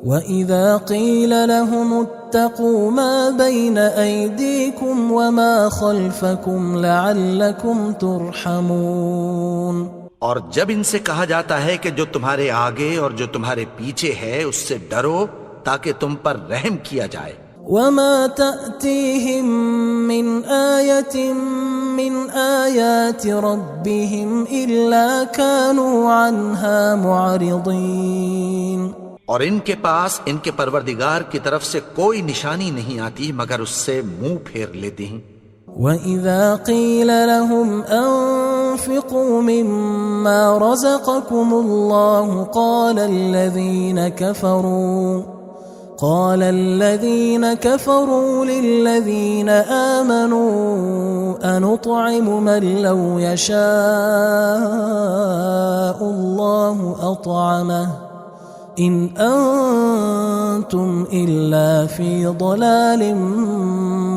وَإِذَا قِيلَ لَهُمُ اتَّقُوا مَا بَيْنَ أَيْدِيكُمْ وَمَا خَلْفَكُمْ لَعَلَّكُمْ تُرْحَمُونَ. اور جب ان سے کہا جاتا ہے کہ جو تمہارے آگے اور جو تمہارے پیچھے ہے اس سے ڈرو تاکہ تم پر رحم کیا جائے. وَمَا تَأْتِيهِم مِّنْ آيَةٍ مِّنْ آيَاتِ رَبِّهِمْ إِلَّا كَانُوا عَنْهَا مُعْرِضِينَ. اور ان کے پاس ان کے پروردگار کی طرف سے کوئی نشانی نہیں آتی مگر اس سے منہ پھیر لیتے ہیں. وَإِذَا قِيلَ لَهُمْ أَنفِقُوا مِمَّا رَزَقَكُمُ اللَّهُ قَالَ الَّذِينَ كَفَرُوا لِلَّذِينَ آمَنُوا أَنُطْعِمُ مَن لَّوْ يَشَاءُ اللَّهُ أَطْعَمَهُ إِنْ أَنْتُمْ إِلَّا فِي ضَلَالٍ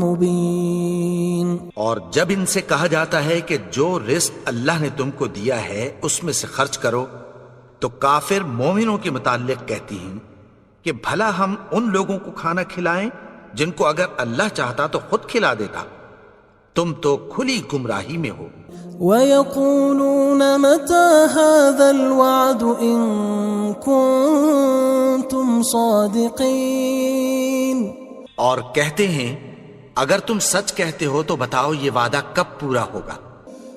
مُبِينٍ. اور جب ان سے کہا جاتا ہے کہ جو رزق اللہ نے تم کو دیا ہے اس میں سے خرچ کرو، تو کافر مومنوں کے متعلق کہتی ہیں کہ بھلا ہم ان لوگوں کو کھانا کھلائیں جن کو اگر اللہ چاہتا تو خود کھلا دیتا. تم تو کھلی گمراہی میں ہو. وَيَقُولُونَ مَتَى هَذَا الْوَعْدُ إِن كُنتُمْ صَادِقِينَ. اور کہتے ہیں اگر تم سچ کہتے ہو تو بتاؤ یہ وعدہ کب پورا ہوگا.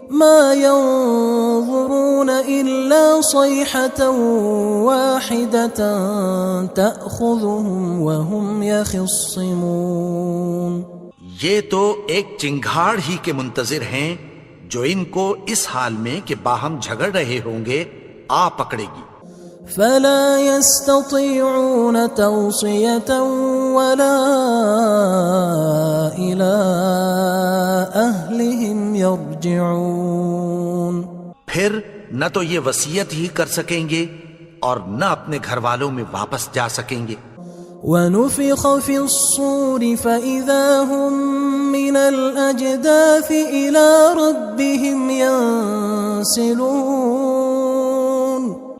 مَا يَنظُرُونَ إِلَّا صَيْحَةً وَاحِدَةً تَأْخُذُهُمْ وَهُمْ يَخِصِّمُونَ. یہ تو ایک چنگھاڑ ہی کے منتظر ہیں جو ان کو اس حال میں کہ باہم جھگڑ رہے ہوں گے آ پکڑے گی. فَلَا يَسْتَطِيعُونَ تَوْصِيَةً وَلَا إِلَىٰ أَهْلِهِمْ يَرْجِعُونَ. پھر نہ تو یہ وصیت ہی کر سکیں گے اور نہ اپنے گھر والوں میں واپس جا سکیں گے. وَنُفِخَ فِي الصُّورِ فَإِذَا هُم مِّنَ الْأَجْدَاثِ إِلَىٰ رَبِّهِمْ يَنسِلُونَ.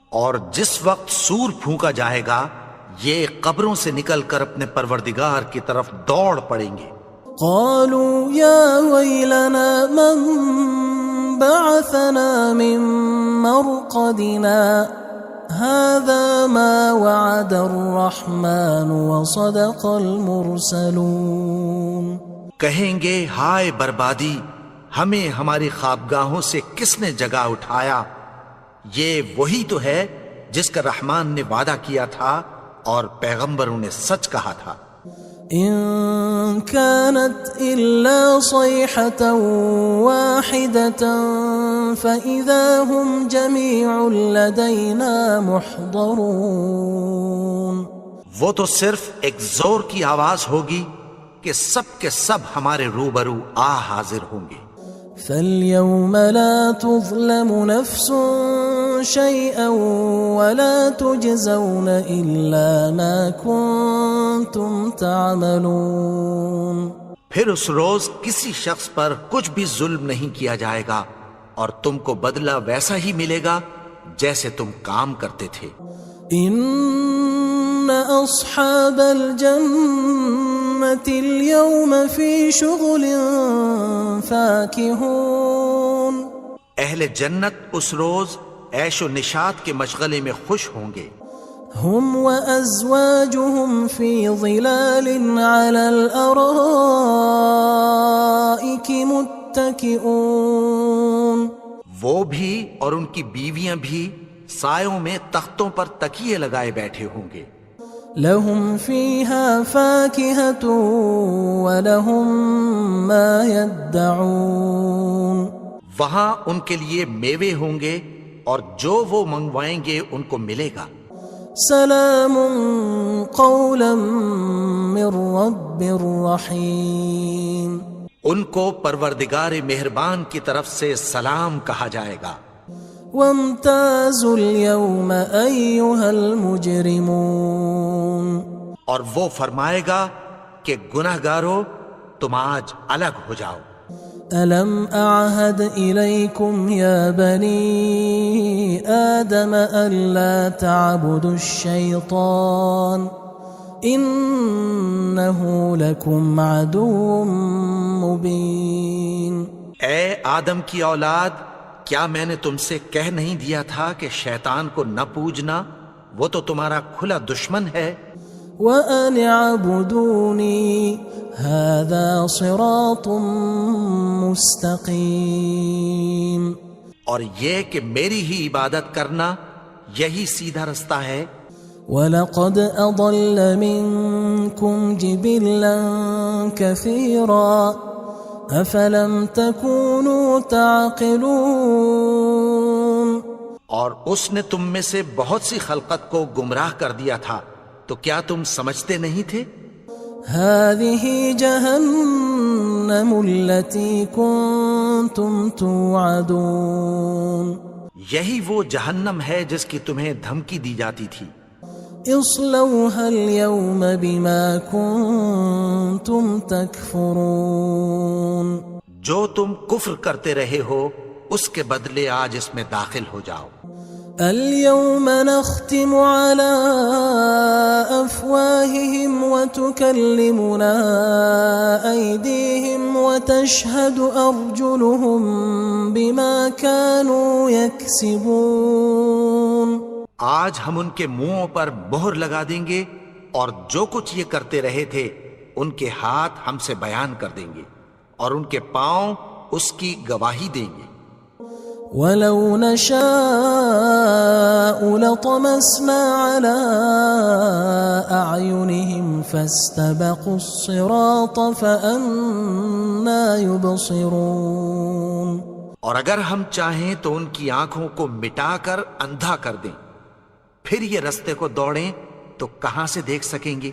اور جس وقت سور پھونکا جائے گا یہ قبروں سے نکل کر اپنے پروردگار کی طرف دوڑ پڑیں گے. قالوا يا ويلنا من بعثنا من مرقدنا هذا ما وعد الرحمن وصدق المرسلون. کہیں گے ہائے بربادی، ہمیں ہماری خوابگاہوں سے کس نے جگا اٹھایا. یہ وہی تو ہے جس کا رحمان نے وعدہ کیا تھا اور پیغمبروں نے سچ کہا تھا. إن كانت إلا صيحة واحدة فإذا هم جميع لدينا محضرون. وہ تو صرف ایک زور کی آواز ہوگی کہ سب کے سب ہمارے روبرو حاضر ہوں گے. فاليوم لا تظلم نفس شيئا ولا تجزون إلا ما كنتم تعملون. پھر اس روز کسی شخص پر کچھ بھی ظلم نہیں کیا جائے گا اور تم کو بدلہ ویسا ہی ملے گا جیسے تم کام کرتے تھے. ان اصحاب الجنة اليوم في شغل فاكهون. اہل جنت اس روز عیش و نشاط کے مشغلے میں خوش ہوں گے. هم وأزواجهم في ظلال على الأرائك متكئون. وہ بھی اور ان کی بیویاں بھی سایوں میں تختوں پر تکیے لگائے بیٹھے ہوں گے. لهم فيها فاكهة ولهم ما يدعون. وہاں ان کے لیے میوے ہوں گے اور جو وہ منگوائیں گے ان کو ملے گا. سلام قولا من رب رحیم. ان کو پروردگار مہربان کی طرف سے سلام کہا جائے گا. وامتازوا اليوم أيها المجرمون. اور وہ فرمائے گا کہ گنہگارو تم آج الگ ہو جاؤ. ألم أعهد إليكم يا بني آدم ألا تعبدوا الشيطان إنه لكم عدو مبين. اے آدم کی اولاد، کیا میں نے تم سے کہہ نہیں دیا تھا کہ شیطان کو نہ پوجنا، وہ تو تمہارا کھلا دشمن ہے. وَأَنِ اعْبُدُونِي هَذَا صِرَاطٌ مُسْتَقِيمٌ. اور یہ کہ میری ہی عبادت کرنا یہی سیدھا رستہ ہے. وَلَقَدْ أَضَلَّ مِنكُمْ جِبِلًّا كَثِيرًا أَفَلَمْ تَكُونُوا تَعْقِلُونَ. اور اس نے تم میں سے بہت سی خلقت کو گمراہ کر دیا تھا، تو کیا تم سمجھتے نہیں تھے؟ هذه جهنم التي كنتم توعدون. یہی وہ جہنم ہے جس کی تمہیں دھمکی دی جاتی تھی. اصلوها اليوم بما كنتم تكفرون. جو تم کفر کرتے رہے ہو اس کے بدلے آج اس میں داخل ہو جاؤ. اليوم نختم على أفواههم وتكلمنا أيديهم وتشهد أرجلهم بما كانوا يكسبون. آج ہم ان کے منہوں پر مہر لگا دیں گے اور جو کچھ یہ کرتے رہے تھے ان کے ہاتھ ہم سے بیان کر دیں گے اور ان کے پاؤں اس کی گواہی دیں گے. وَلَوْ نَشَاءُ لَطَمَسْنَا عَلَىٰ أَعْيُنِهِمْ فَاسْتَبَقُوا الصِّرَاطَ فَأَنَّىٰ يُبْصِرُونَ. اور اگر ہم چاہیں تو ان کی آنکھوں کو مٹا کر اندھا کر دیں، پھر یہ رستے کو دوڑیں تو کہاں سے دیکھ سکیں گے.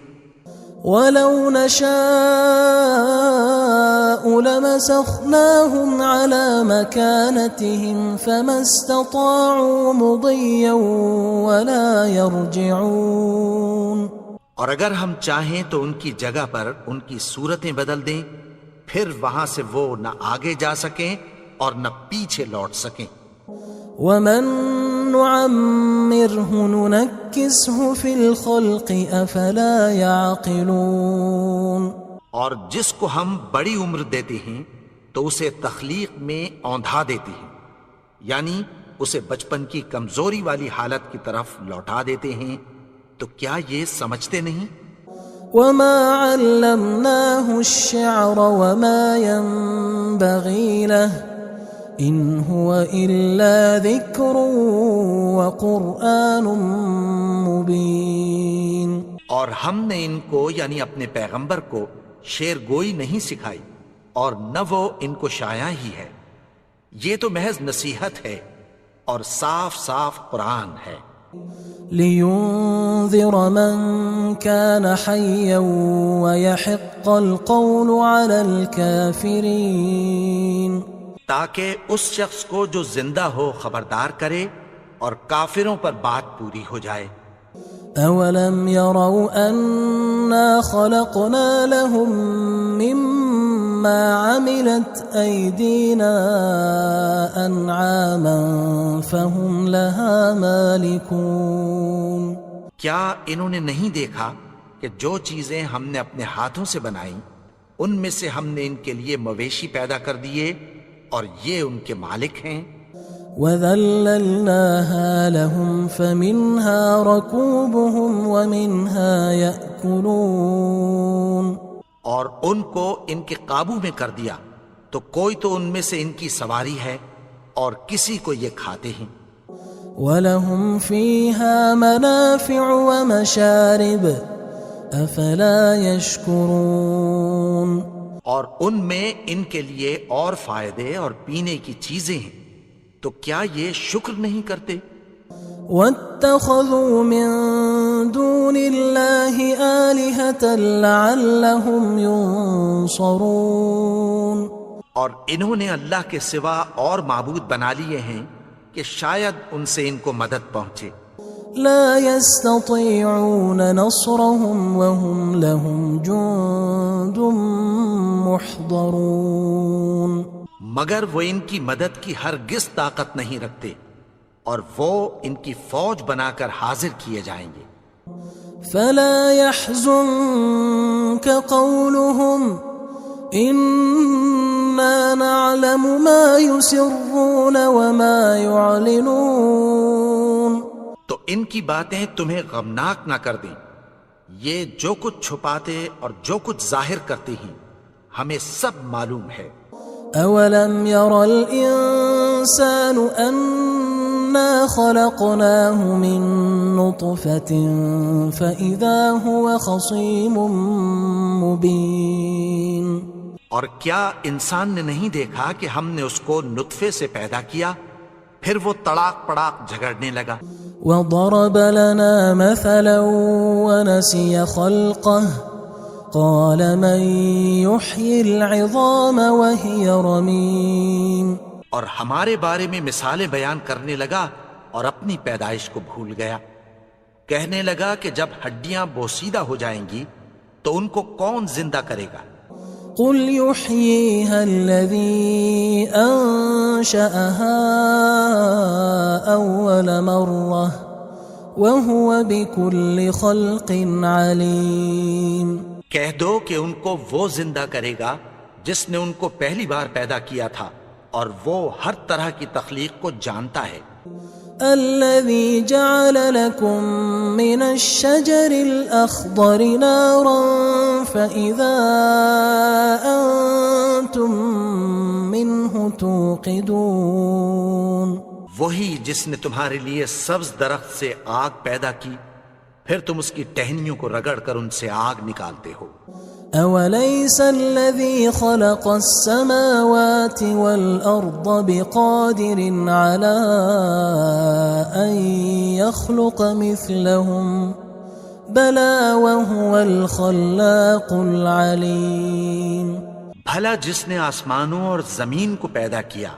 وَلَوْ نَشَاءُ لَمَسَخْنَاهُمْ عَلَىٰ مَكَانَتِهِمْ فَمَا اسْتَطَاعُوا مُضِيًّا وَلَا يَرْجِعُونَ. اور اگر ہم چاہیں تو ان کی جگہ پر ان کی صورتیں بدل دیں، پھر وہاں سے وہ نہ آگے جا سکیں اور نہ پیچھے لوٹ سکیں. وَمَن نُعَمِّرْهُ نُنَكِّسْهُ فِي الْخَلْقِ أَفَلَا يَعْقِلُونَ. اور جس کو ہم بڑی عمر دیتے ہیں تو اسے تخلیق میں اوندھا دیتے ہیں، یعنی اسے بچپن کی کمزوری والی حالت کی طرف لوٹا دیتے ہیں. تو کیا یہ سمجھتے نہیں؟ وَمَا عَلَّمْنَاهُ الشِّعْرَ وَمَا يَنبَغِي لَهُ إِنْ هُوَ إِلَّا ذِكْرٌ وَقُرْآنٌ مُبِينٌ. اور ہم نے ان کو یعنی اپنے پیغمبر کو شعر گوئی نہیں سکھائی اور نہ وہ ان کو شاعر ہی ہے، یہ تو محض نصیحت ہے اور صاف صاف قرآن ہے. لِيُنذِرَ مَن كَانَ حَيًّا وَيَحِقَّ الْقَوْلُ عَلَى الْكَافِرِينَ. تاکہ اس شخص کو جو زندہ ہو خبردار کرے اور کافروں پر بات پوری ہو جائے۔ أولم يروا أنا خلقنا لهم مما عملت أيدينا أنعاما فهم لها مالكون؟ کیا انہوں نے نہیں دیکھا کہ جو چیزیں ہم نے اپنے ہاتھوں سے بنائیں ان میں سے ہم نے ان کے لیے مویشی پیدا کر دیے اور یہ ان کے مالک ہیں۔ وَذَلَّلْنَاهَا لَهُمْ فَمِنْهَا رَكُوبُهُمْ وَمِنْهَا يَأْكُلُونَ، اور ان کو ان کے قابو میں کر دیا تو کوئی تو ان میں سے ان کی سواری ہے اور کسی کو یہ کھاتے ہیں۔ وَلَهُمْ فِيهَا مَنَافِعُ وَمَشَارِبُ أَفَلَا يَشْكُرُونَ، اور ان میں ان کے لیے اور فائدے اور پینے کی چیزیں ہیں، تو کیا یہ شکر نہیں کرتے؟ وَاتَّخَذُوا مِن دُونِ اللَّهِ آلِهَةً لَعَلَّهُمْ يُنصَرُونَ، اور انہوں نے اللہ کے سوا اور معبود بنا لیے ہیں کہ شاید ان سے ان کو مدد پہنچے۔ لا يستطيعون نصرهم وهم لهم جند محضرون، مگر وہ ان کی مدد کی ہرگز طاقت نہیں رکھتے اور وہ ان کی فوج بنا کر حاضر کیے جائیں گے۔ فلا يحزنك قولهم إنا نعلم ما يسرون وما يعلنون، تو ان کی باتیں تمہیں غمناک نہ کر دیں، یہ جو کچھ چھپاتے اور جو کچھ ظاہر کرتے ہیں ہمیں سب معلوم ہے۔ أولم ير الإنسان أنا خلقناه من نطفة فإذا هو خصيم مبين، اور کیا انسان نے نہیں دیکھا کہ ہم نے اس کو نطفے سے پیدا کیا پھر وہ تڑاک پڑاک جھگڑنے لگا۔ وضرب لنا مثلا ونسي خلقه قال من يحيي العظام وهي رميم، اور ہمارے بارے میں مثالیں بیان کرنے لگا اور اپنی پیدائش کو بھول گیا۔ کہنے لگا کہ جب ہڈیاں بوسیدہ ہو جائیں گی تو ان کو کون زندہ کرے گا؟ قل يحييها الذي أنشأها أول مرة وهو بكل خلق عليم، کہہ دو کہ ان کو وہ زندہ کرے گا جس نے ان کو پہلی بار پیدا کیا تھا اور وہ ہر طرح کی تخلیق کو جانتا ہے۔ الذي جعل لكم من الشجر الأخضر نارا فإذا أنتم منه توقدون، وہی جس نے تمہارے لیے سبز درخت سے آگ پیدا کی پھر تم اس کی ٹہنیوں کو رگڑ کر ان سے آگ نکالتے ہو۔ أوليس الذي خلق السماوات والأرض بقادر على أن يخلق مثلهم بلى وهو الخلاق العليم، بھلا جس نے آسمانوں اور زمین کو پیدا کیا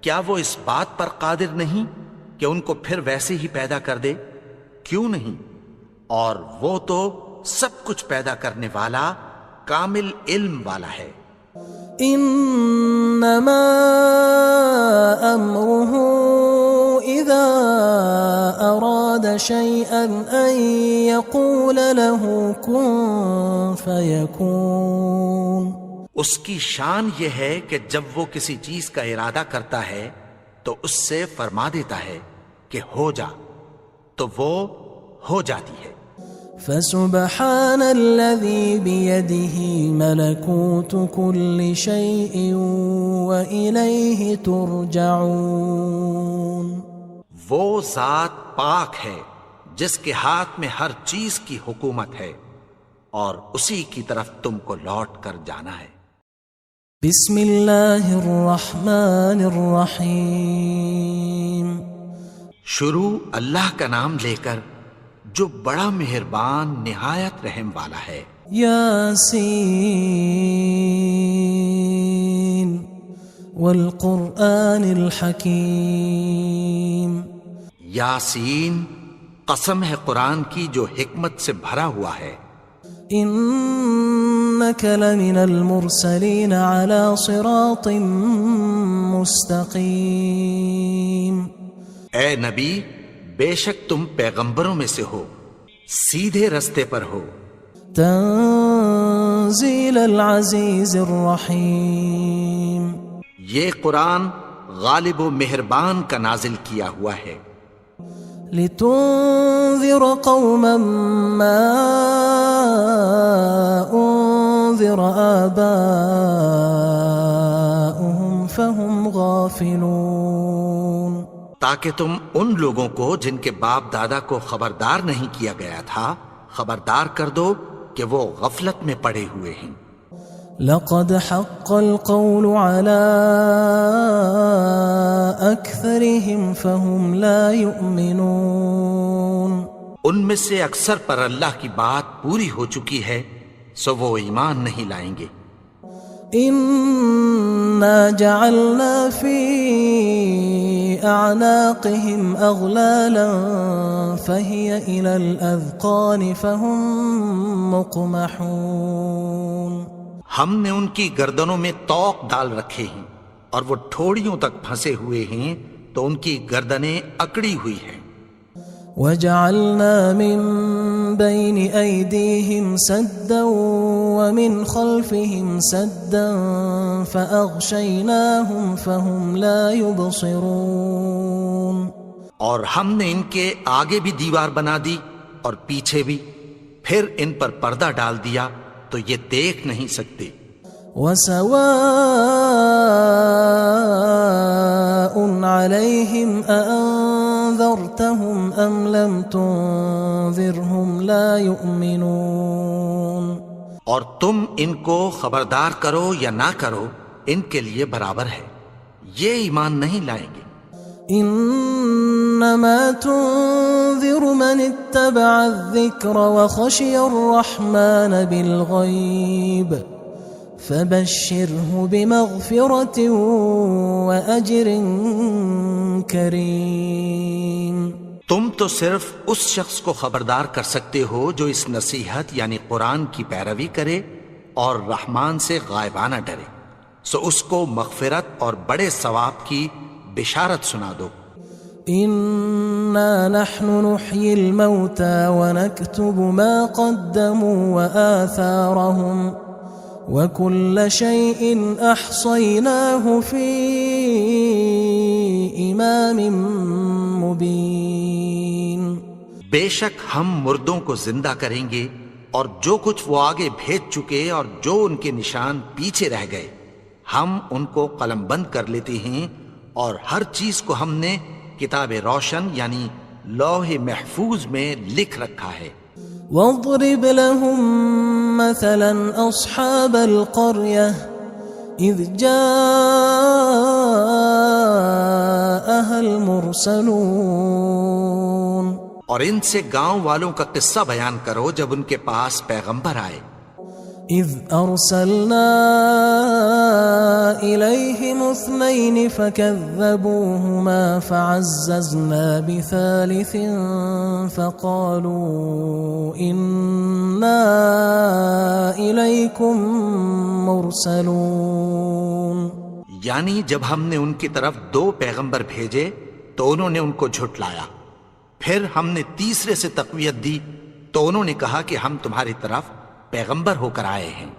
کیا وہ اس بات پر قادر نہیں کہ ان کو پھر ویسے ہی پیدا کر دے؟ کیوں نہیں؟ اور وہ تو سب کچھ پیدا کرنے والا کامل علم والا ہے۔ انما امره اذا اراد شيئا ان يقول له كن فيكون، اس کی شان یہ ہے کہ جب وہ کسی چیز کا ارادہ کرتا ہے تو اس سے فرما دیتا ہے کہ ہو جا، تو وہ ہو جاتی ہے۔ فسبحان الذي بيده ملكوت كل شيء وإليه ترجعون، وہ ذات پاک ہے جس کے ہاتھ میں ہر چیز کی حکومت ہے اور اسی کی طرف تم کو لوٹ کر جانا ہے۔ بسم اللہ الرحمن الرحیم، شروع اللہ کا نام لے کر جو بڑا مہربان نہایت رحم والا ہے۔ یاسین والقرآن الحکیم، یاسین، قسم ہے قرآن کی جو حکمت سے بھرا ہوا ہے۔ إنك لمن المرسلين على صراط مستقيم۔ اے نبی، بے شک تم پیغمبروں میں سے ہو، سیدھے رستے پر ہو۔ تنزيل العزيز الرحيم۔ یہ قرآن غالب و مہربان کا نازل کیا ہوا ہے۔ لتنذر قوما ما أنذر آباؤهم فهم غافلون۔ تاکہ تم ان لوگوں کو جن کے باپ دادا کو خبردار نہیں کیا گیا تھا خبردار کر دو کہ وہ غفلت میں پڑے ہوئے ہیں۔ لقد حق القول على أكثرهم فهم لا يؤمنون۔ ان میں سے اکثر پر اللہ کی بات پوری ہو چکی ہے سو وہ ایمان نہیں لائیں گے۔ إنا جعلنا في أعناقهم أغلالا فهي إلى الأذقان فهم مقمحون۔ ہم نے ان کی گردنوں میں طوق ڈال رکھے ہیں اور وہ ٹھوڑیوں تک پھنسے ہوئے ہیں تو ان کی گردنیں اکڑی ہوئی ہیں۔ وجعلنا من بين أيديهم سدا ومن خلفهم سدا فأغشيناهم فهم لا يبصرون۔ اور ہم نے ان کے آگے بھی دیوار بنا دی اور پیچھے بھی، پھر ان پر پردہ ڈال دیا تو یہ دیکھ نہیں سکتے۔ وسواء عليهم أأنذرتهم أم لم تنذرهم لا يؤمنون۔ اور تم ان کو خبردار کرو یا نہ کرو ان کے لیے برابر ہے، یہ ایمان نہیں لائیں گے۔ انما تنذر من اتبع الذکر وخشی الرحمن بالغیب فبشره بمغفرة وأجر کریم۔ تم تو صرف اس شخص کو خبردار کر سکتے ہو جو اس نصیحت یعنی قرآن کی پیروی کرے اور رحمان سے غائبانہ ڈرے، سو اس کو مغفرت اور بڑے ثواب کی بشارت سنا دو۔ انا نحن نحيي الموتى ونكتب ما قدموا وآثارهم وكل شيء احصيناه في امام مبين۔ بے شک ہم مردوں کو زندہ کریں گے اور جو کچھ وہ آگے بھیج چکے اور جو ان کے نشان پیچھے رہ گئے ہم ان کو قلم بند کر لیتے ہیں، اور ہر چیز کو ہم نے کتاب روشن یعنی لوح محفوظ میں لکھ رکھا ہے۔ واضرب لهم مثلا اصحاب القرية اذ جاءها المرسلون۔ اور ان سے گاؤں والوں کا قصہ بیان کرو جب ان کے پاس پیغمبر آئے۔ اذ ارسلنا الیہم اثنین فکذبوہما فعززنا بثالث فقالوا انا الیکم مرسلون۔ یعنی جب ہم نے ان کی طرف 2 پیغمبر بھیجے تو انہوں نے ان کو جھٹلایا، پھر ہم نے تیسرے سے تقویت دی تو انہوں نے کہا کہ ہم تمہاری طرف پیغمبر ہو کر آئے ہیں۔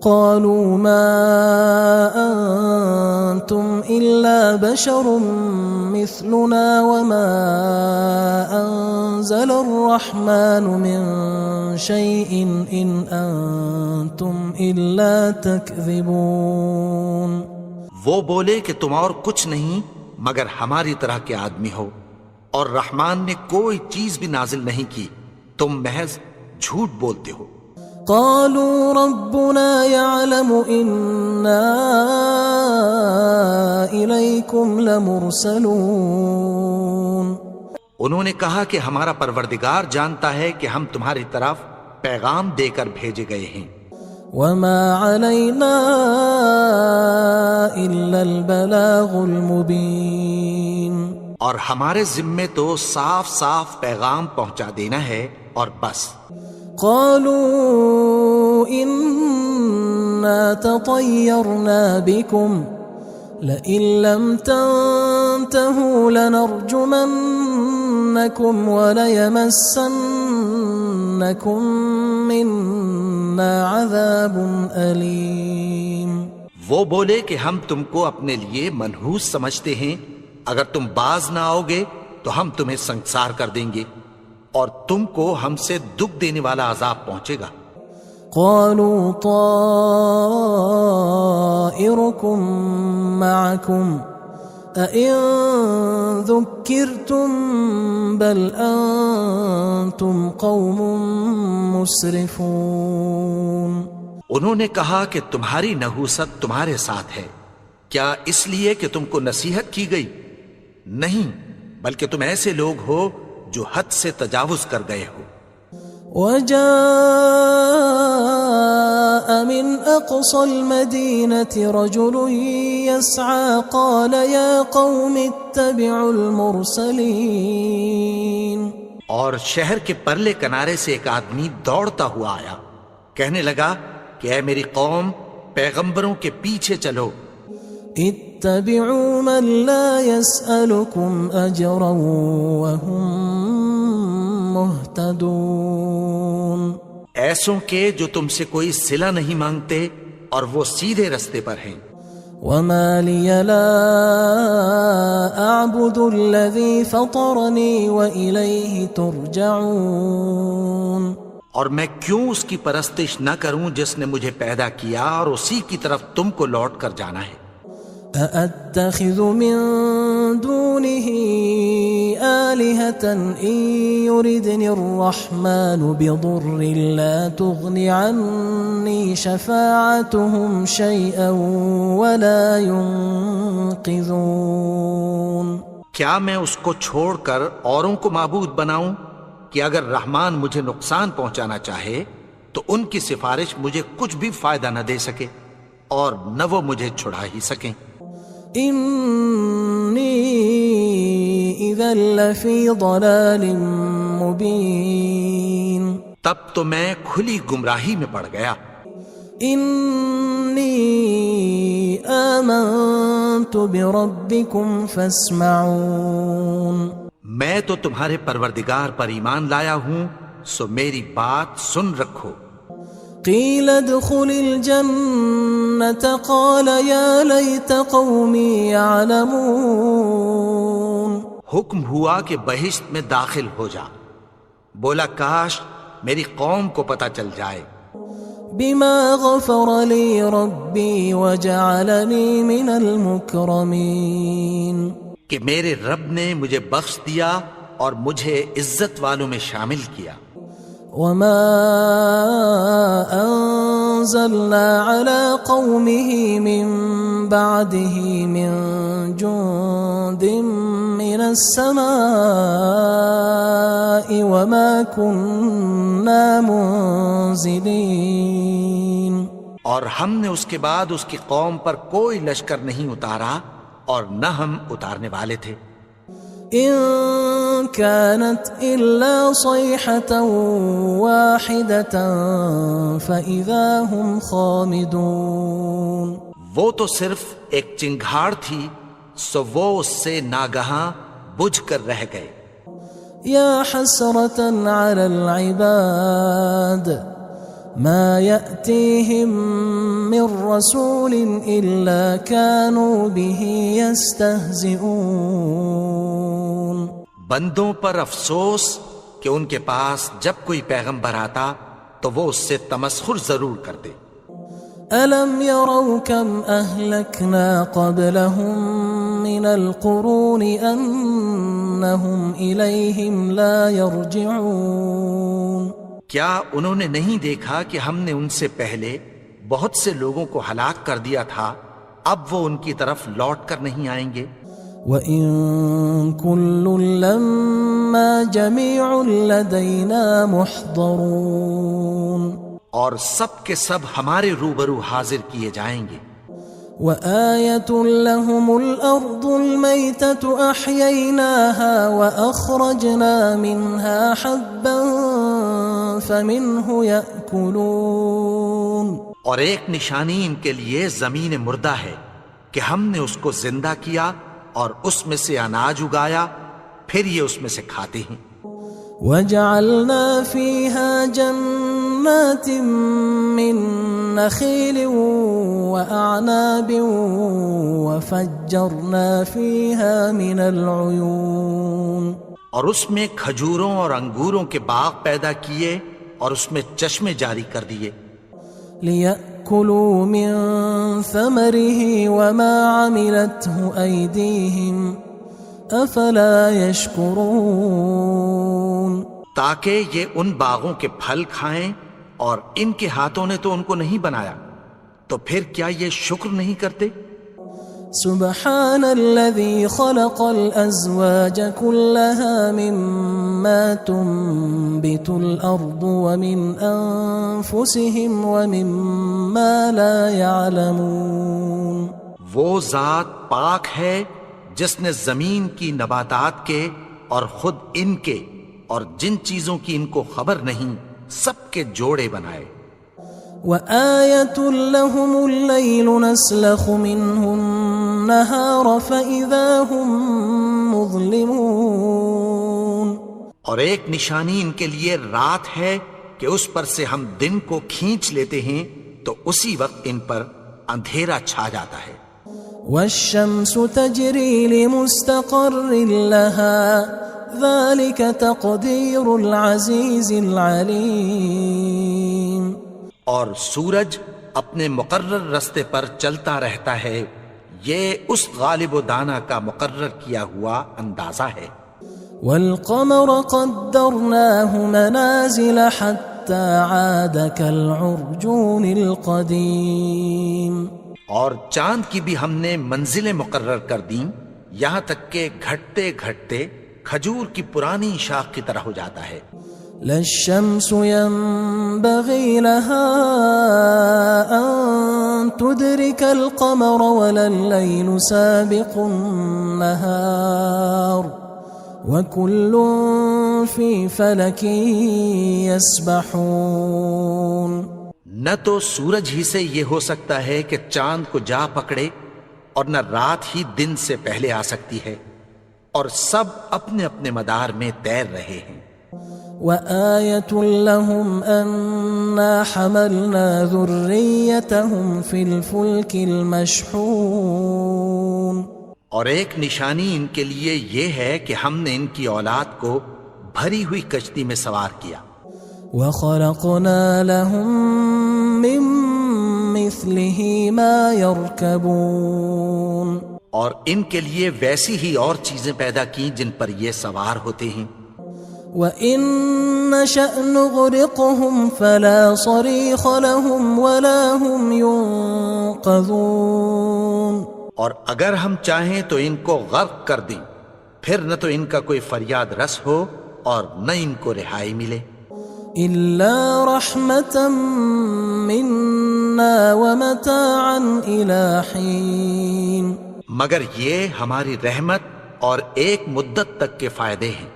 قالوا ما انتم الا بشر مثلنا وما انزل الرحمن من شيء ان انتم الا تكذبون۔ وہ بولے کہ تم اور کچھ نہیں مگر ہماری طرح کے آدمی ہو، اور رحمان نے کوئی چیز بھی نازل نہیں کی، تم محض جھوٹ بولتے ہو۔ قالوا ربنا يعلم إنا إليكم لمرسلون۔ انہوں نے کہا کہ ہمارا پروردگار جانتا ہے کہ ہم تمہاری طرف پیغام دے کر بھیجے گئے ہیں۔ وما علينا إلا البلاغ المبين۔ اور ہمارے ذمے تو صاف صاف پیغام پہنچا دینا ہے اور بس. قالوا إنا تطيرنا بكم لئن لم تنتهوا لنرجمنكم وليمسنكم منا عذاب أليم. وہ بولے کہ ہم تم کو اپنے لیے منحوس سمجھتے ہیں، اگر تم باز نہ آؤ گے تو ہم تمہیں سنگسار کر دیں گے اور تم کو ہم سے دکھ دینے والا عذاب پہنچے گا. قالوا طائركم معكم أئن ذكرتم بل أنتم قوم مسرفون. انہوں نے کہا کہ تمہاری نحوست تمہارے ساتھ ہے، کیا اس لیے کہ تم کو نصیحت کی گئی؟ نہیں، بلکہ تم ایسے لوگ ہو جو حد سے تجاوز کر گئے ہو. وجاء من أقصى المدينة رجل يسعى قال يا قوم اتبعوا المرسلين. اور شہر کے پرلے کنارے سے ایک آدمی دوڑتا ہوا آیا، کہنے لگا کہ اے میری قوم، پیغمبروں کے پیچھے چلو. اتبعوا من لا يسألكم أجرا وهم مهتدون. ایسوں کے جو تم سے کوئی صلہ نہیں مانگتے اور وہ سیدھے رستے پر ہیں. وما لي لا أعبد الذي فطرني وإليه ترجعون. اور میں کیوں اس کی پرستش نہ کروں جس نے مجھے پیدا کیا اور اسی کی طرف تم کو لوٹ کر جانا ہے. أأتخذ من دونه آلهة إن يردني الرحمن بضر لا تغن عني شفاعتهم شيئا ولا ينقذون. کیا میں اس کو چھوڑ کر اوروں کو معبود بناؤں کہ اگر رحمان مجھے نقصان پہنچانا چاہے تو ان کی سفارش مجھے کچھ بھی فائدہ نہ دے سکے اور نہ وہ مجھے چھڑا ہی سکیں. إني إذا لفي ضلال مبين. تب تو میں کھلی گمراہی میں پڑ گیا. إني آمنت بربكم فاسمعون. میں تو تمہارے پروردگار پر ایمان لایا ہوں، سو میری بات سن رکھو. قيل ادخل الجنة قال يا ليت قومي يعلمون. حکم ہوا کہ بہشت میں داخل ہو جا. بولا کاش میری قوم کو پتہ چل جائے. بما غفر لي ربي وجعلني من المكرمين. کہ میرے رب نے مجھے بخش دیا اور مجھے عزت والوں میں شامل کیا. وما أنزلنا على قومه من بعده من جند من السماء وما كنا منزلين. اور ہم نے اس کے بعد اس کی قوم پر کوئی لشکر نہیں اتارا اور نہ ہم اتارنے والے تھے. إن كانت إلا صيحة واحدة فإذا هم خامدون. وہ تو صرف ایک چنگھاڑ تھی، سو وہ اس سے ناگہاں بجھ کر رہ گئے. يا حسرة على العباد ما يأتيهم من رسول إلا كانوا به يستهزئون. بندوں پر افسوس کہ ان کے پاس جب کوئی پیغمبر آتا تو وہ اس سے تمسخر ضرور کرتے. ألم يروا كم أهلكنا قبلهم من القرون أنهم إليهم لا يرجعون. کیا انہوں نے نہیں دیکھا کہ ہم نے ان سے پہلے بہت سے لوگوں کو ہلاک کر دیا تھا، اب وہ ان کی طرف لوٹ کر نہیں آئیں گے. وَإِن كُلٌّ لَمَّا جَمِيعٌ لَدَيْنَا مُحْضَرُونَ. اور سب کے سب ہمارے روبرو حاضر کیے جائیں گے. وآية لهم الأرض الميتة أحييناها وأخرجنا منها حبا فمنه يأكلون. اور ایک نشانی ان کے لیے زمین مردہ ہے کہ ہم نے اس کو زندہ کیا اور اس میں سے اناج اگایا، پھر یہ اس میں سے کھاتے ہیں. وجعلنا فيها جنات من نخيل وأعناب وفجرنا فيها من العيون. اور اس میں کھجوروں اور انگوروں کے باغ پیدا کیے اور اس میں چشمے جاری کر دیے. لِيَأْكُلُوا مِن ثَمَرِهِ وَمَا عَمِلَتْهُ أَيْدِيهِمْ أَفَلَا يَشْكُرُونَ. تاکہ یہ ان باغوں کے پھل کھائیں اور ان کے ہاتھوں نے تو ان کو نہیں بنایا، تو پھر کیا یہ شکر نہیں کرتے؟ سبحان الذي خلق الأزواج كلها مما تنبت الأرض ومن أنفسهم ومما لا يعلمون. وہ ذات پاک ہے جس نے زمین کی نباتات کے اور خود ان کے اور جن چیزوں کی ان کو خبر نہیں سب کے جوڑے بنائے. وآية لهم الليل نسلخ منه النهار فإذا هم مظلمون. اور ایک نشانی ان کے لیے رات ہے کہ اس پر سے ہم دن کو کھینچ لیتے ہیں تو اسی وقت ان پر اندھیرا چھا جاتا ہے. والشمس تجري لمستقر لها ذلك تقدير العزيز العليم. اور سورج اپنے مقرر رستے پر چلتا رہتا ہے، یہ اس غالب و دانا کا مقرر کیا ہوا اندازہ ہے. والقمر قدرناه منازل حتى عاد كالعرجون القديم. اور چاند کی بھی ہم نے منزلیں مقرر کر دیں یہاں تک کہ گھٹتے گھٹتے کھجور کی پرانی شاخ کی طرح ہو جاتا ہے. لا الشمس ينبغي لها أن تدرك القمر ولا الليل سابق النهار وكل في فلك يسبحون. نہ تو سورج ہی سے یہ ہو سکتا ہے کہ چاند کو جا پکڑے اور نہ رات ہی دن سے پہلے آ سکتی ہے، اور سب اپنے اپنے مدار میں تیر رہے ہیں. وآية لهم أنا حملنا ذريتهم في الفلك المشحون. اور ایک نشانی ان کے لیے یہ ہے کہ ہم نے ان کی اولاد کو بھری ہوئی کشتی میں سوار کیا. وخلقنا لهم من مثله ما يركبون. اور ان کے لیے ویسی ہی اور چیزیں پیدا کی جن پر یہ سوار ہوتے ہیں. وَإِن نَّشَأْ نُغْرِقْهُمْ فَلَا صَرِيخَ لَهُمْ وَلَا هُمْ يُنقَذُونَ. اور اگر ہم چاہیں تو ان کو غرق کر دیں، پھر نہ تو ان کا کوئی فریاد رس ہو اور نہ ان کو رہائی ملے. إِلَّا رَحْمَةً مِنَّا وَمَتَاعًا إِلَى حِينٍ. مگر یہ ہماری رحمت اور ایک مدت تک کے فائدے ہیں.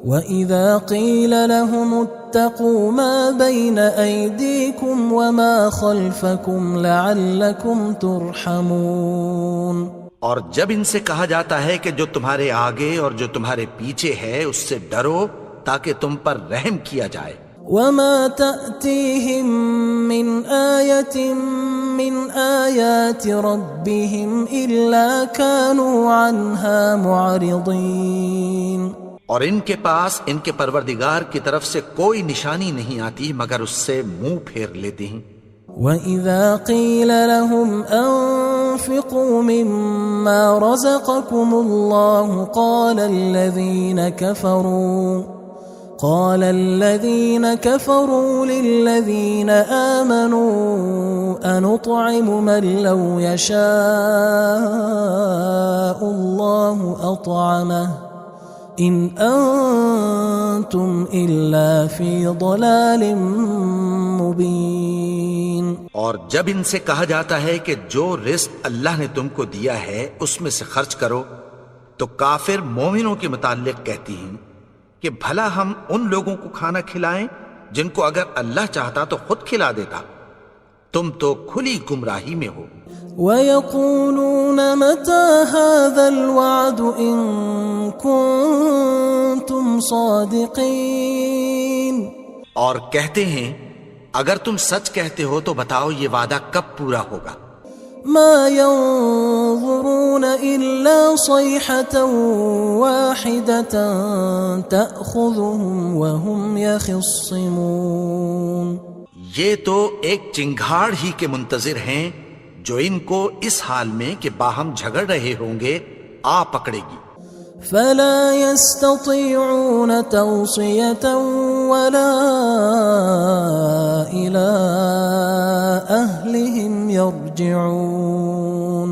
وَإِذَا قِيلَ لَهُمُ اتَّقُوا مَا بَيْنَ أَيْدِيكُمْ وَمَا خَلْفَكُمْ لَعَلَّكُمْ تُرْحَمُونَ. اور جب ان سے کہا جاتا ہے کہ جو تمہارے آگے اور جو تمہارے پیچھے ہے اس سے ڈرو تاکہ تم پر رحم کیا جائے. وَمَا تَأْتِيهِم مِّنْ آيَةٍ مِّنْ آيَاتِ رَبِّهِمْ إِلَّا كَانُوا عَنْهَا مُعْرِضِينَ. اور ان کے پاس ان کے پروردگار کی طرف سے کوئی نشانی نہیں آتی مگر اس سے منہ پھیر لیتے ہیں. وَإِذَا قِيلَ لَهُمْ أَنفِقُوا مِمَّا رَزَقَكُمُ اللَّهُ قال الذين كفروا للذين آمنوا أنطعم من لو يشاء الله أطعمه إن أنتم إلا في ضلال مبين. اور جب ان سے کہا جاتا ہے کہ جو رزق اللہ نے تم کو دیا ہے اس میں سے خرچ کرو، تو کافر مومنوں کے متعلق کہتی ہیں کہ بھلا ہم ان لوگوں کو کھانا کھلائیں جن کو اگر اللہ چاہتا تو خود کھلا دیتا. تم تو کھلی گمراہی میں ہو. وَيَقُولُونَ مَتَى هَذَا الْوَعْدُ إِن كُنتُمْ صَادِقِينَ. اور کہتے ہیں اگر تم سچ کہتے ہو تو بتاؤ یہ وعدہ کب پورا ہوگا. مَا يَنظُرُونَ إِلَّا صَيْحَةً وَاحِدَةً تَأْخُذُهُمْ وَهُمْ يَخِصِّمُونَ. یہ تو ایک چنگھاڑ ہی کے منتظر ہیں جو ان کو اس حال میں کہ باہم جھگڑ رہے ہوں گے آ پکڑے گی. فلا يستطيعون توصية ولا إلى أهلهم يرجعون.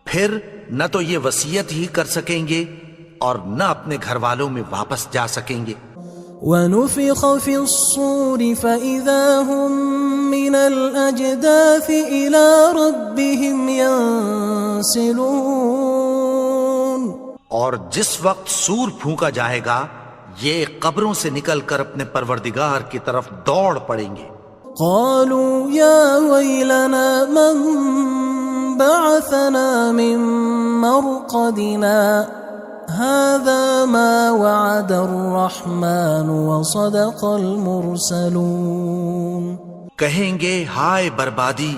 پھر نہ تو یہ وصیت ہی کر سکیں گے اور نہ اپنے گھر والوں میں واپس جا سکیں گے. ونفخ في الصور فإذا هم من الأجداث إلى ربهم ينسلون. اور جس وقت سور پھونکا جائے گا یہ قبروں سے نکل کر اپنے پروردگار کی طرف دوڑ پڑیں گے. قالوا يا ويلنا من بعثنا من مرقدنا هذا ما وعد الرحمن وصدق المرسلون. کہیں گے ہائے بربادی،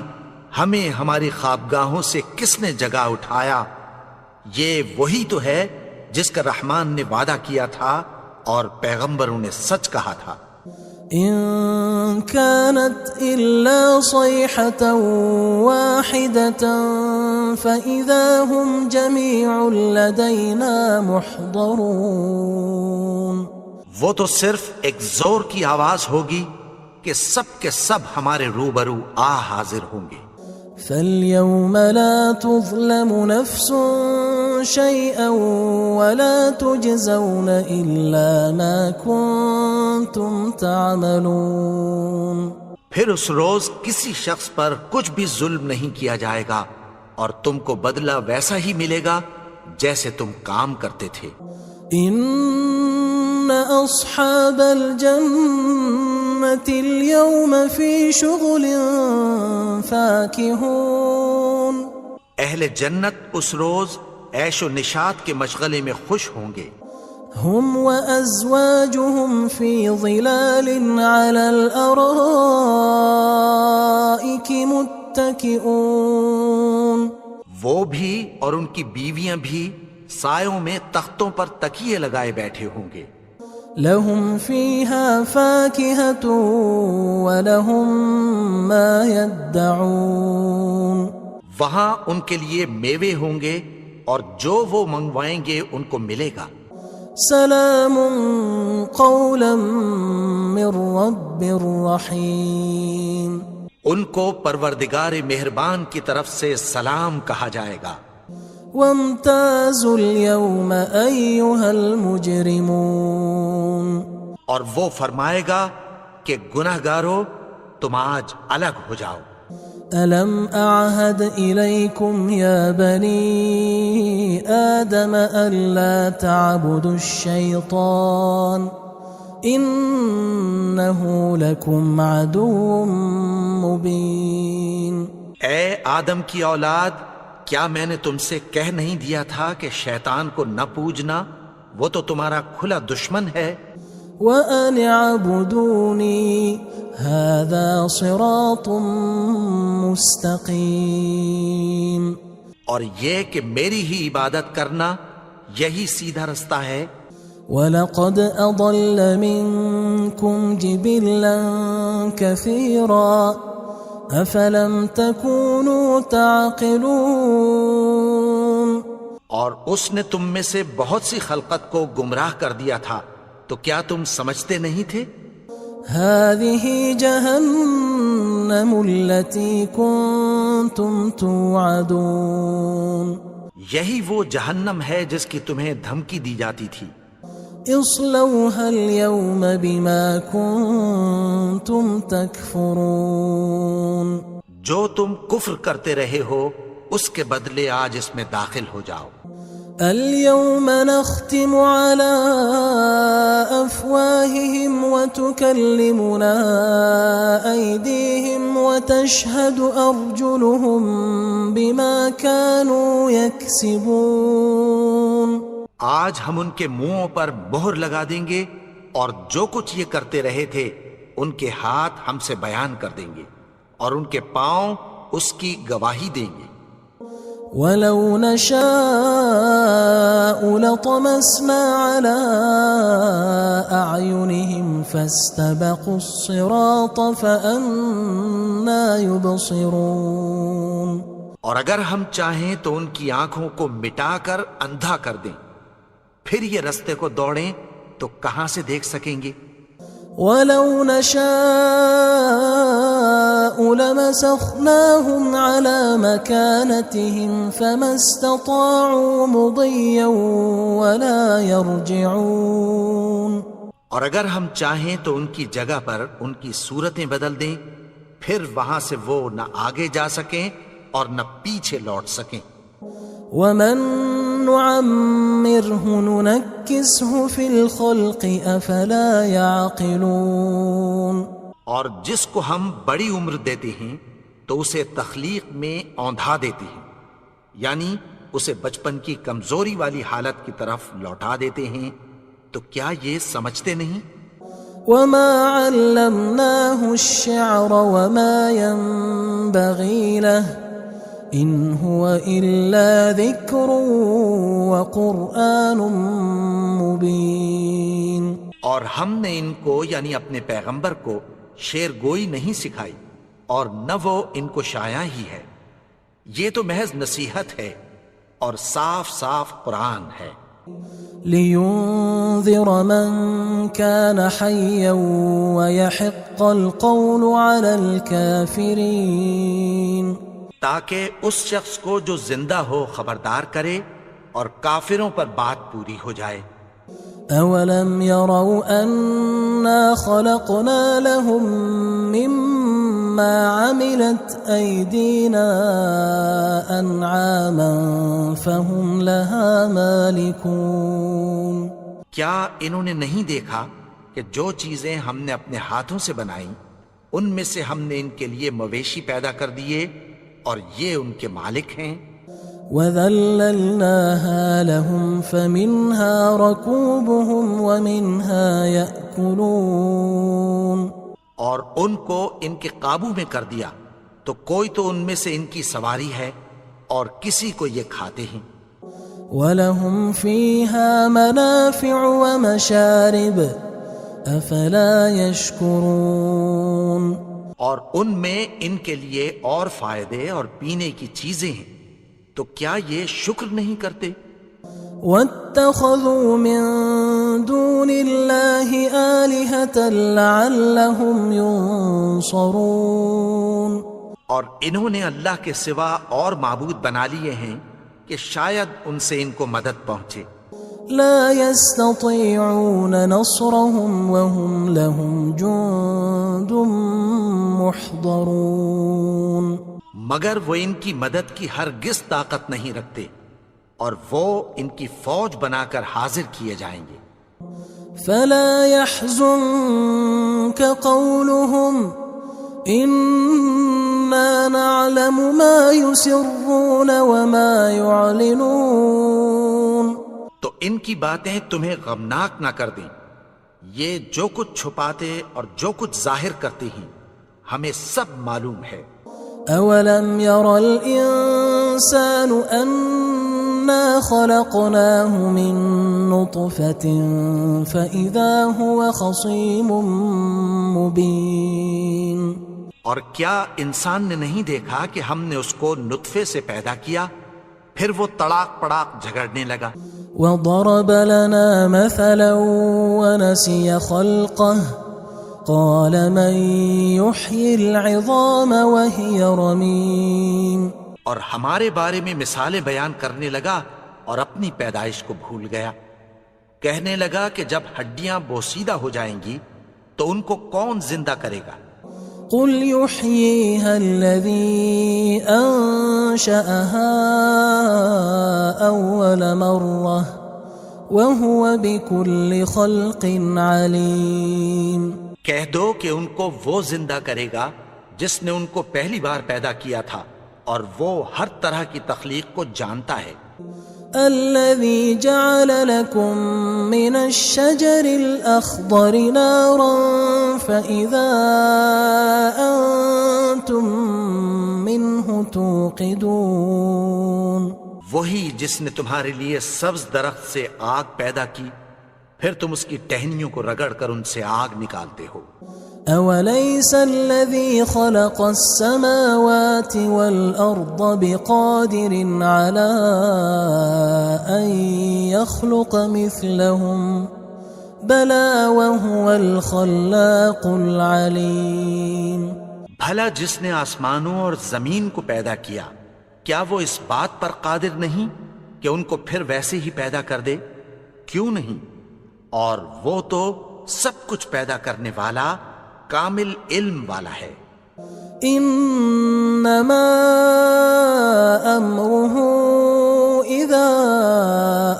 ہمیں ہماری خوابگاہوں سے کس نے جگا اٹھایا. یہ وہی تو ہے جس کا رحمان نے وعدہ کیا تھا اور پیغمبروں نے سچ کہا تھا. إن كانت إلا صيحة واحدة فإذا هم جميع لدينا محضرون. وہ تو صرف ایک زور کی آواز ہوگی کہ سب کے سب ہمارے روبرو آ حاضر ہوں گے. فاليوم لا تظلم نفس شيئا ولا تجزون إلا ما كنتم تعملون. پھر اس روز کسی شخص پر کچھ بھی ظلم نہیں کیا جائے گا اور تم کو بدلہ ویسا ہی ملے گا جیسے تم کام کرتے تھے. إن أصحاب الجنة اليوم في شغل فاكهون. اہل جنت اس روز عیش و نشاط کے مشغلے میں خوش ہوں گے. هم وأزواجهم في ظلال على الأرائك متكئون. وہ بھی اور ان کی بیویاں بھی سایوں میں تختوں پر تکیے لگائے بیٹھے ہوں گے. لهم فيها فاكهة ولهم ما يدعون. وہاں ان کے لیے میوے ہوں گے اور جو وہ منگوائیں گے ان کو ملے گا. سلام قولا من رب رحیم. ان کو پروردگار مہربان کی طرف سے سلام کہا جائے گا. وامتازوا اليوم أيها المجرمون. اور وہ فرمائے گا کہ گناہگارو تم آج الگ ہو جاؤ. ألم أعهد إليكم يا بني آدم ألا تعبدوا الشيطان إنه لكم عدو مبين. اے آدم کی اولاد، کیا میں نے تم سے کہہ نہیں دیا تھا کہ شیطان کو نہ پوجنا، وہ تو تمہارا کھلا دشمن ہے. وَأَنِ اعْبُدُونِي هَذَا صِرَاطٌ مُسْتَقِيمٌ. اور یہ کہ میری ہی عبادت کرنا یہی سیدھا رستہ ہے. وَلَقَدْ أَضَلَّ مِنْكُمْ جِبِلًّا كَثِيرًا أَفَلَمْ تَكُونُوا تَعْقِلُونَ. اور اس نے تم میں سے بہت سی خلقت کو گمراہ کر دیا تھا، تو کیا تم سمجھتے نہیں تھے؟ هذه جهنم التي كنتم توعدون. یہی وہ جہنم ہے جس کی تمہیں دھمکی دی جاتی تھی. اصلوها اليوم بما كنتم تكفرون جو تم کفر کرتے رہے ہو اس کے بدلے آج اس میں داخل ہو جاؤ. اليوم نختم على أفواههم وتكلمنا أيديهم وتشهد أرجلهم بما كانوا يكسبون. آج ہم ان کے منہوں پر مہر لگا دیں گے اور جو کچھ یہ کرتے رہے تھے ان کے ہاتھ ہم سے بیان کر دیں گے اور ان کے پاؤں اس کی گواہی دیں گے. وَلَوْ نَشَاءُ لَطَمَسْنَا عَلَىٰ أَعْيُنِهِمْ فَاسْتَبَقُوا الصِّرَاطَ فَأَنَّىٰ يُبْصِرُونَ. اور اگر ہم چاہیں تو ان کی آنکھوں کو مٹا کر اندھا کر دیں، پھر یہ رستے کو دوڑیں تو کہاں سے دیکھ سکیں گے. وَلَوْ نَشَاءُ لَمَسَخْنَاهُمْ عَلَىٰ مَكَانَتِهِمْ فَمَا اسْتَطَاعُوا مُضِيًّا وَلَا يَرْجِعُونَ. اور اگر ہم چاہیں تو ان کی جگہ پر ان کی صورتیں بدل دیں، پھر وہاں سے وہ نہ آگے جا سکیں اور نہ پیچھے لوٹ سکیں. وَمَن نُعَمِّرْهُ نُنَكِّسْهُ فِي الْخَلْقِ أَفَلَا يَعْقِلُونَ. اور جس کو ہم بڑی عمر دیتے ہیں تو اسے تخلیق میں اوندھا دیتے ہیں، یعنی اسے بچپن کی کمزوری والی حالت کی طرف لوٹا دیتے ہیں. تو کیا یہ سمجھتے نہیں؟ وَمَا عَلَّمْنَاهُ الشِّعْرَ وَمَا يَنبَغِي لَهُ إِنْ هُوَ إِلَّا ذِكْرٌ وَقُرْآنٌ مُبِينٌ. اور ہم نے ان کو یعنی اپنے پیغمبر کو شعر گوئی نہیں سکھائی اور نہ وہ ان کو شایع ہی ہے. یہ تو محض نصیحت ہے اور صاف صاف قرآن ہے. لِيُنذِرَ مَن كَانَ حَيًّا وَيَحِقَّ الْقَوْلُ عَلَى الْكَافِرِينَ. تاکہ اس شخص کو جو زندہ ہو خبردار کرے اور کافروں پر بات پوری ہو جائے. أَوَلَمْ يَرَوْا أَنَّا خَلَقْنَا لَهُم مِّمَّا عَمِلَتْ أَيْدِينَا أَنْعَامًا فَهُمْ لَهَا مَالِكُونَ. کیا انہوں نے نہیں دیکھا کہ جو چیزیں ہم نے اپنے ہاتھوں سے بنائیں ان میں سے ہم نے ان کے لیے مویشی پیدا کر دیے اور یہ ان کے مالک ہیں. وَذَلَّلْنَاهَا لَهُمْ فَمِنْهَا رَكُوبُهُمْ وَمِنْهَا يَأْكُلُونَ. اور ان کو ان کے قابو میں کر دیا تو کوئی تو ان میں سے ان کی سواری ہے اور کسی کو یہ کھاتے ہیں. وَلَهُمْ فِيهَا مَنَافِعُ وَمَشَارِبُ أَفَلَا يَشْكُرُونَ. اور ان میں ان کے لیے اور فائدے اور پینے کی چیزیں ہیں، تو کیا یہ شکر نہیں کرتے؟ وَاتَّخَذُوا مِن دُونِ اللَّهِ آلِهَةً لَعَلَّهُمْ يُنصَرُونَ. اور انہوں نے اللہ کے سوا اور معبود بنا لیے ہیں کہ شاید ان سے ان کو مدد پہنچے. لا يستطيعون نصرهم وهم لهم جند محضرون. مگر وہ ان کی مدد کی ہرگز طاقت نہیں رکھتے اور وہ ان کی فوج بنا کر حاضر کیے جائیں گے. فلا يحزنك قولهم إنا نعلم ما يسرون وما يعلنون. تو ان کی باتیں تمہیں غمناک نہ کر دیں. یہ جو کچھ چھپاتے اور جو کچھ ظاہر کرتے ہیں ہمیں سب معلوم ہے. أَوَلَمْ يَرَ الْإِنسَانُ أَنَّا خَلَقْنَاهُ مِن نُّطْفَةٍ فَإِذَا هُوَ خَصِيمٌ مُّبِينٌ. اور کیا انسان نے نہیں دیکھا کہ ہم نے اس کو نطفے سے پیدا کیا، پھر وہ تڑاک پڑاک جھگڑنے لگا. وَضَرَبَ لَنَا مَثَلًا وَنَسِيَ خَلْقَهُ قَالَ مَن يُحْيِي الْعِظَامَ وَهِيَ رَمِيمٌ. اور ہمارے بارے میں مثالیں بیان کرنے لگا اور اپنی پیدائش کو بھول گیا. کہنے لگا کہ جب ہڈیاں بوسیدہ ہو جائیں گی تو ان کو کون زندہ کرے گا؟ قل يحييها الذي أنشأها أول مرة وهو بكل خلق عليم۔ کہہ دو کہ ان کو وہ زندہ کرے گا جس نے ان کو پہلی بار پیدا کیا تھا، اور وہ ہر طرح کی تخلیق کو جانتا ہے۔ الذي جعل لكم من الشجر الأخضر نارا فإذا أنتم منه توقدون۔ وہی جس نے تمہارے لیے سبز درخت سے آگ پیدا کی، پھر تم اس کی ٹہنیوں کو رگڑ کر ان سے آگ نکالتے ہو۔ أوليس الذي خلق السماوات والأرض بقادر على أن يخلق مثلهم بلى وهو الخلاق العليم۔ بھلا جس نے آسمانوں اور زمین کو پیدا کیا، کیا وہ اس بات پر قادر نہیں کہ ان کو پھر ویسے ہی پیدا کر دے؟ کیوں نہیں؟ اور وہ تو سب کچھ پیدا کرنے والا، کامل علم والا ہے۔ انما امره اذا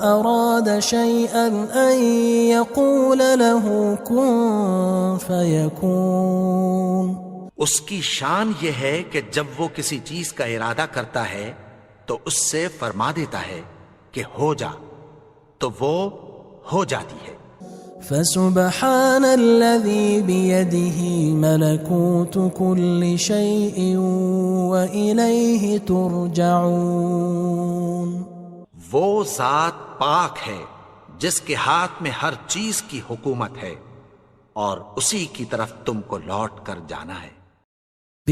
اراد شيئا ان يقول له كن فيكون۔ اس کی شان یہ ہے کہ جب وہ کسی چیز کا ارادہ کرتا ہے تو اس سے فرما دیتا ہے کہ ہو جا، تو وہ ہو جاتی ہے۔ فسبحان الذي بيده ملكوت كل شيء وإليه ترجعون۔ وہ ذات پاک ہے جس کے ہاتھ میں ہر چیز کی حکومت ہے، اور اسی کی طرف تم کو لوٹ کر جانا ہے۔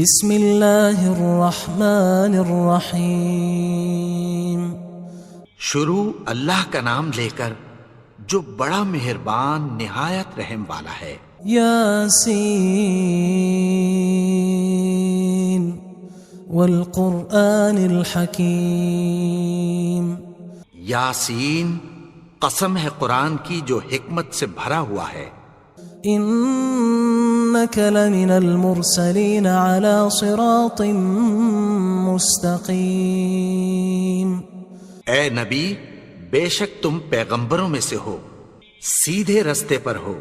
بسم اللہ الرحمن الرحیم۔ شروع اللہ کا نام لے کر جو بڑا مہربان نہایت رحم والا ہے۔ یاسین والقرآن الحکیم۔ یاسین، قسم ہے قرآن کی جو حکمت سے بھرا ہوا ہے۔ انک لمن المرسلین علی صراط مستقیم۔ اے نبی، بے شک تم پیغمبروں میں سے ہو، سیدھے رستے پر ہو۔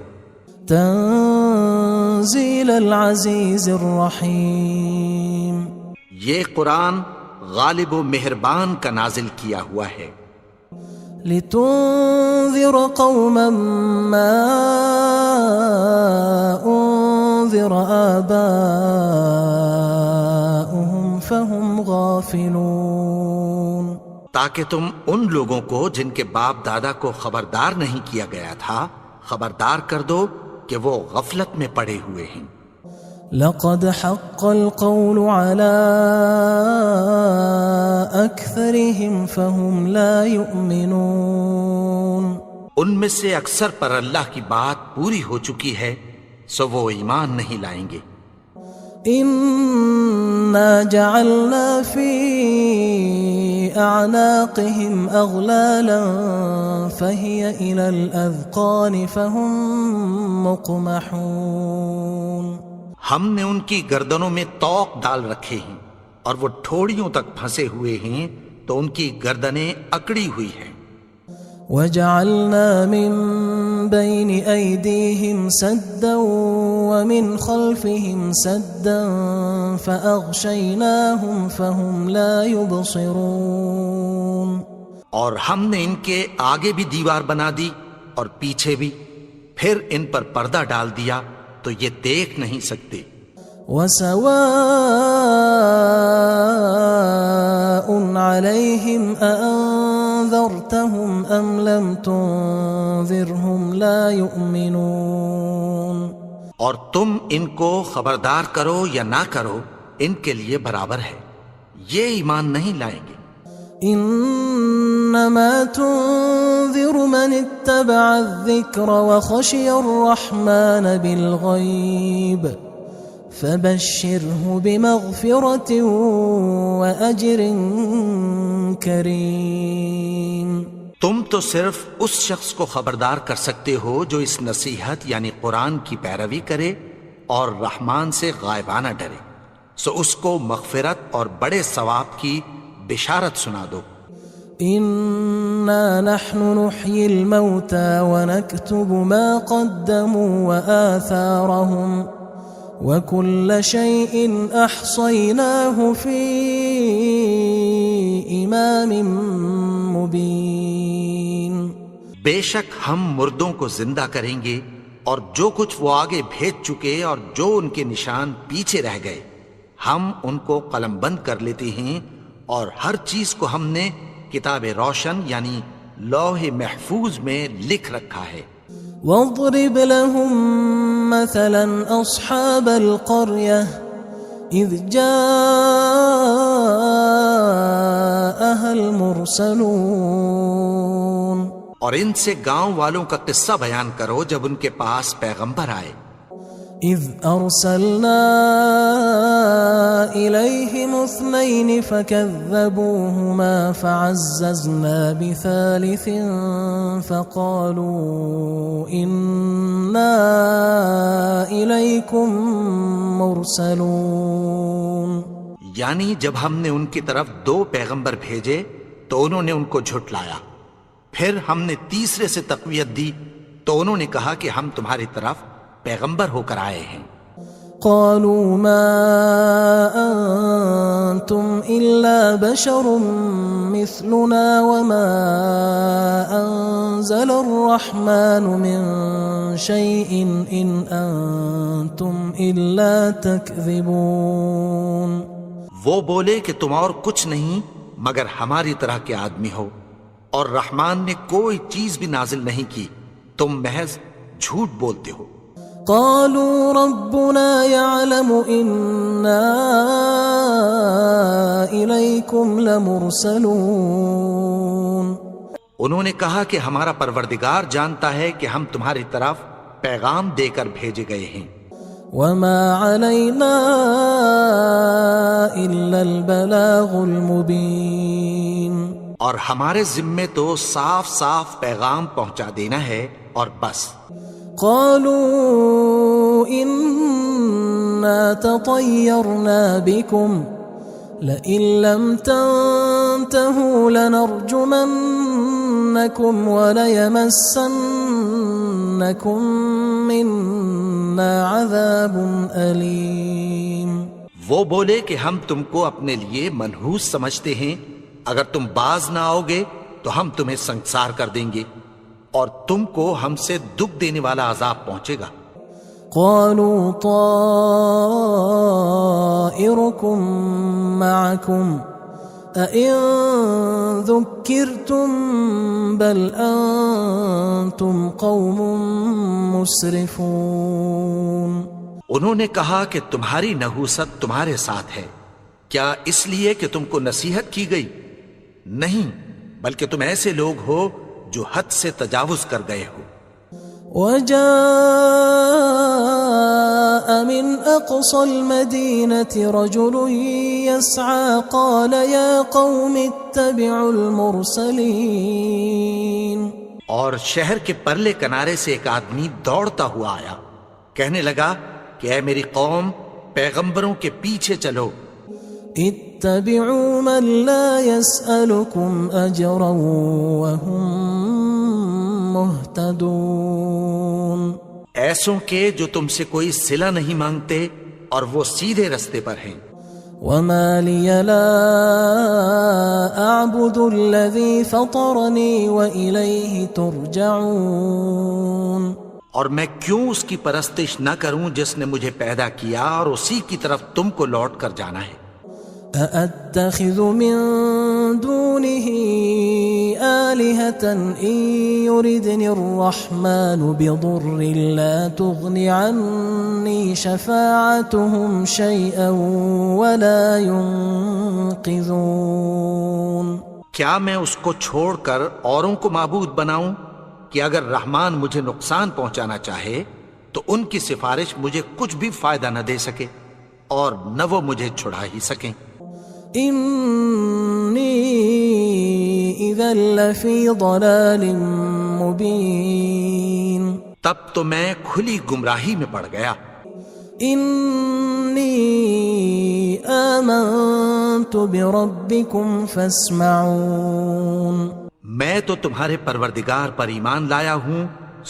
تنزیل العزیز الرحیم۔ یہ قرآن غالب و مہربان کا نازل کیا ہوا ہے۔ لتنذر قوما ما انذر آباؤهم فهم غافلون۔ تاکہ تم ان لوگوں کو جن کے باپ دادا کو خبردار نہیں کیا گیا تھا خبردار کر دو کہ وہ غفلت میں پڑے ہوئے ہیں۔ لقد حق القول على أكثرهم فهم لا يؤمنون۔ ان میں سے اکثر پر اللہ کی بات پوری ہو چکی ہے، سو وہ ایمان نہیں لائیں گے۔ إنا جعلنا في أعناقهم أغلالا فهي إلى الأذقان فهم مقمحون۔ ہم نے ان کی گردنوں میں طوق ڈال رکھے ہیں اور وہ ٹھوڑیوں تک پھنسے ہوئے ہیں تو ان کی گردنیں اکڑی ہوئی ہیں۔ وجعلنا من بين أيديهم سدا ومن خلفهم سدا فأغشيناهم فهم لا يبصرون۔ اور ہم نے ان کے آگے بھی دیوار بنا دی اور پیچھے بھی، پھر ان پر پردہ ڈال دیا تو یہ دیکھ نہیں سکتے۔ وسواء عليهم أأنذرتهم أم لم تنذرهم لا يؤمنون۔ اور تم ان کو خبردار کرو یا نہ کرو، ان کے لیے برابر ہے، یہ ایمان نہیں لائیں گے۔ انما تنذر من اتبع الذکر وخشی الرحمن بالغیب فبشره بمغفرة وأجر کریم۔ تم تو صرف اس شخص کو خبردار کر سکتے ہو جو اس نصیحت یعنی قرآن کی پیروی کرے اور رحمان سے غائبانہ ڈرے، سو اس کو مغفرت اور بڑے ثواب کی بشارت سنا دو۔ إنا نحن نحيي الموتى ونكتب ما قدموا وآثارهم وكل شيء أحصيناه في إمام مبين۔ بے شک ہم مردوں کو زندہ کریں گے اور جو کچھ وہ آگے بھیج چکے اور جو ان کے نشان پیچھے رہ گئے ہم ان کو قلم بند کر لیتے ہیں، اور ہر چیز کو ہم نے کتاب روشن یعنی لوح محفوظ میں لکھ رکھا ہے۔ واضرب لهم مثلا أصحاب القرية إذ جاءها المرسلون، اور ان سے گاؤں والوں کا قصہ بیان کرو جب ان کے پاس پیغمبر آئے۔ إذ أرسلنا إليهم 2 فكذبوهما فعززنا بثالث فقالوا إنا إليكم مرسلون، یعنی جب ہم نے ان کی طرف 2 پیغمبر بھیجے تو انہوں نے ان کو جھٹلایا، پھر ہم نے تیسرے سے تقویت دی تو انہوں نے کہا کہ ہم تمہاری طرف پیغمبر ہو کر آئے ہیں۔ قالوا ما أنتم إلا بشر مثلنا وما أنزل الرحمن من شيء إن أنتم إلا تكذبون۔ وہ بولے کہ تم اور کچھ نہیں مگر ہماری طرح کے آدمی ہو، اور رحمان نے کوئی چیز بھی نازل نہیں کی، تم محض جھوٹ بولتے ہو۔ قالوا ربنا يعلم إنا إليكم لمرسلون، انہوں نے کہا کہ ہمارا پروردگار جانتا ہے کہ ہم تمہاری طرف پیغام دے کر بھیجے گئے ہیں۔ وما علينا إلا البلاغ المبين، اور ہمارے ذمے تو صاف صاف پیغام پہنچا دینا ہے اور بس۔ قالوا إنا تطيرنا بكم لئن لم تنتهوا لنرجمنكم وليمسنكم منا عذاب أليم۔ وہ بولے کہ ہم تم کو اپنے لیے منحوس سمجھتے ہیں، اگر تم باز نہ آؤ گے تو ہم تمہیں سنگسار کر دیں گے اور تم کو ہم سے دکھ دینے والا عذاب پہنچے گا۔ قالوا طائركم معكم أئن ذكرتم بل أنتم قوم مسرفون۔ انہوں نے کہا کہ تمہاری نحوست تمہارے ساتھ ہے، کیا اس لیے کہ تم کو نصیحت کی گئی؟ نہیں، بلکہ تم ایسے لوگ ہو جو حد سے تجاوز کر گئے ہو۔ وجاء من أقصى المدينة رجل يسعى قال يا قوم اتبعوا المرسلين، اور شہر کے پرلے کنارے سے ایک آدمی دوڑتا ہوا آیا، کہنے لگا کہ اے میری قوم، پیغمبروں کے پیچھے چلو۔ اتبعوا من لا يسألكم أجرا وهم مهتدون، ایسوں کے جو تم سے کوئی صلہ نہیں مانگتے اور وہ سیدھے رستے پر ہیں۔ وما لي لا أعبد الذي فطرني وإليه ترجعون، اور میں کیوں اس کی پرستش نہ کروں جس نے مجھے پیدا کیا اور اسی کی طرف تم کو لوٹ کر جانا ہے۔ أأتخذ من دونه آلهة إن يردني الرحمن بضر لا تغن عني شفاعتهم شيئا ولا ينقذون۔ کیا میں اس کو چھوڑ کر اوروں کو معبود بناؤں کہ اگر رحمان مجھے نقصان پہنچانا چاہے تو ان کی سفارش مجھے کچھ بھی فائدہ نہ دے سکے اور نہ وہ مجھے چھڑا ہی سکیں۔ إني إذا لفي ضلال مبين تب تو میں کھلی گمراہی میں پڑ گیا. إني آمنت بربكم فاسمعون. میں تو تمہارے پروردگار پر ایمان لایا ہوں،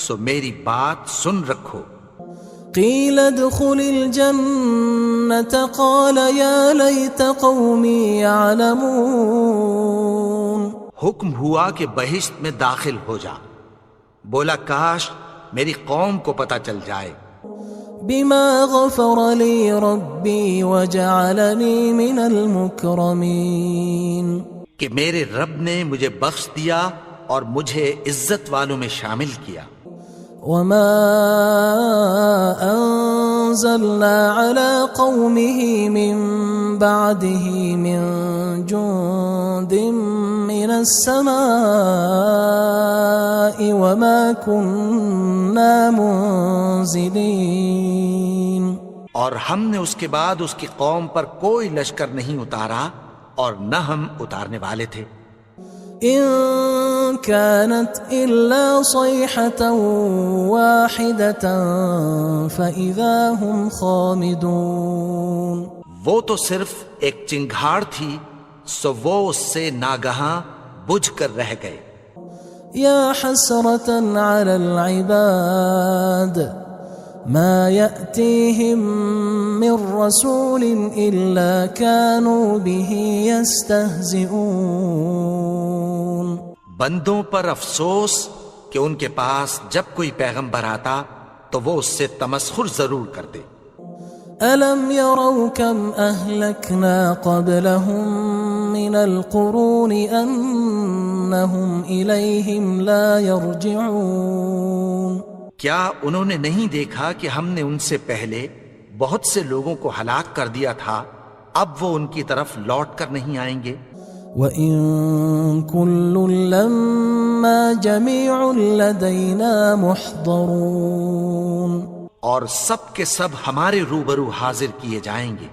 سو میری بات سن رکھو. قيل ادخل الجنة قال يا ليت قومي يعلمون. حکم ہوا کہ بہشت میں داخل ہو جا. بولا کاش میری قوم کو پتہ چل جائے. بما غفر لي ربي وجعلني من المكرمين. کہ میرے رب نے مجھے بخش دیا اور مجھے عزت والوں میں شامل کیا. وما أنزلنا على قومه من بعده من جند من السماء وما كنا منزلين. اور ہم نے اس کے بعد اس کی قوم پر کوئی لشکر نہیں اتارا اور نہ ہم اتارنے والے تھے. إن كانت إلا صيحة واحدة فإذا هم خامدون. وہ تو صرف ایک چنگھاڑ تھی، سو وہ اس سے ناگہاں بجھ کر رہ گئے. يا حسرة على العباد ما يأتيهم من رسول إلا كانوا به يستهزئون. بندوں پر افسوس کہ ان کے پاس جب کوئی پیغمبر آتا تو وہ اس سے تمسخر ضرور کرتے. ألم يروا كم أهلكنا قبلهم من القرون أنهم إليهم لا يرجعون. کیا انہوں نے نہیں دیکھا کہ ہم نے ان سے پہلے بہت سے لوگوں کو ہلاک کر دیا تھا، اب وہ ان کی طرف لوٹ کر نہیں آئیں گے. وَإِن كُلٌّ لَمَّا جَمِيعٌ لَدَيْنَا مُحْضَرُونَ. اور سب کے سب ہمارے روبرو حاضر کیے جائیں گے.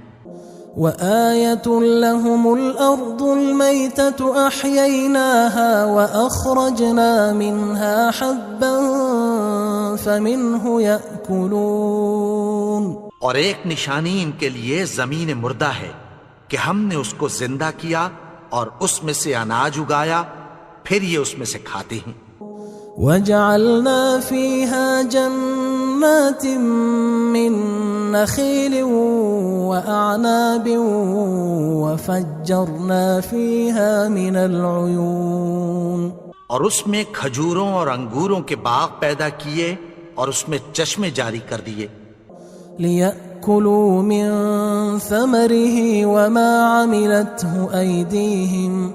وآية لهم الأرض الميتة أحييناها وأخرجنا منها حبا فمنه يأكلون. اور ایک نشانی ان کے لیے زمین مردہ ہے کہ ہم نے اس کو زندہ کیا اور اس میں سے اناج اگایا، پھر یہ اس میں سے کھاتے ہیں. وجعلنا فيها جنات من نخيل وأعناب وفجرنا فيها من العيون. اور اس میں کھجوروں اور انگوروں کے باغ پیدا کیے اور اس میں چشمے جاری کر دیے. ليأكلوا من ثمره وما عملته أيديهم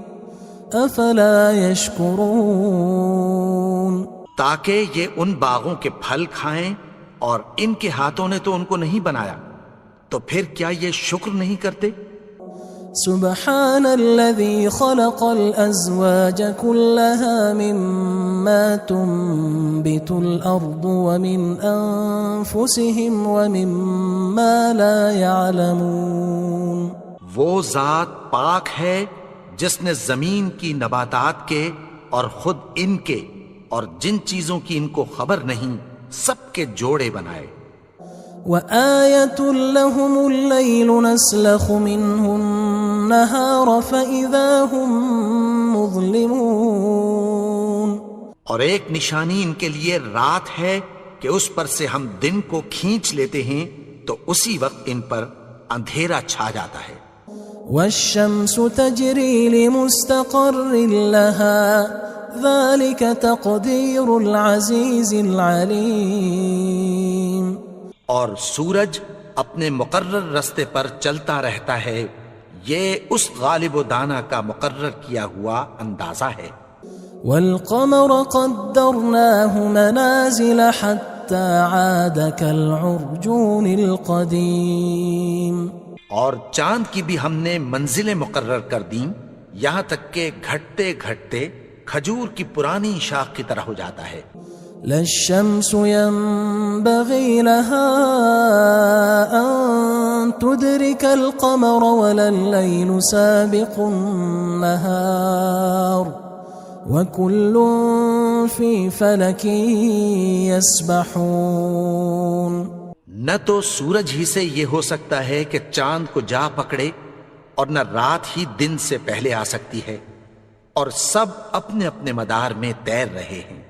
أفلا يشكرون. تاکہ یہ ان باغوں کے پھل کھائیں اور ان کے ہاتھوں نے تو ان کو نہیں بنایا، تو پھر کیا یہ شکر نہیں کرتے؟ سبحان الذي خلق الأزواج كلها مما تنبت الأرض ومن أنفسهم ومما لا يعلمون. وہ ذات پاک ہے جس نے زمین کی نباتات کے اور خود ان کے اور جن چیزوں کی ان کو خبر نہیں سب کے جوڑے بنائے. وآية لهم الليل نسلخ منه النهار فإذا هم مظلمون. اور ایک نشانی ان کے لیے رات ہے کہ اس پر سے ہم دن کو کھینچ لیتے ہیں تو اسی وقت ان پر اندھیرا چھا جاتا ہے. والشمس تجري لمستقر لها ذلك تقدير العزيز العليم. اور سورج اپنے مقرر رستے پر چلتا رہتا ہے، یہ اس غالب و دانا کا مقرر کیا ہوا اندازہ ہے. والقمر قدرناه منازل حتى عاد كالعرجون القديم. اور چاند کی بھی ہم نے منزلیں مقرر کر دیں، یہاں تک کہ گھٹتے گھٹتے کھجور کی پرانی شاخ کی طرح ہو جاتا ہے. لا الشمس ينبغي لها أن تدرك القمر ولا الليل سابق النهار وكل في فلك يسبحون. نہ تو سورج ہی سے یہ ہو سکتا ہے کہ چاند کو جا پکڑے، اور نہ رات ہی دن سے پہلے آ سکتی ہے، اور سب اپنے اپنے مدار میں تیر رہے ہیں.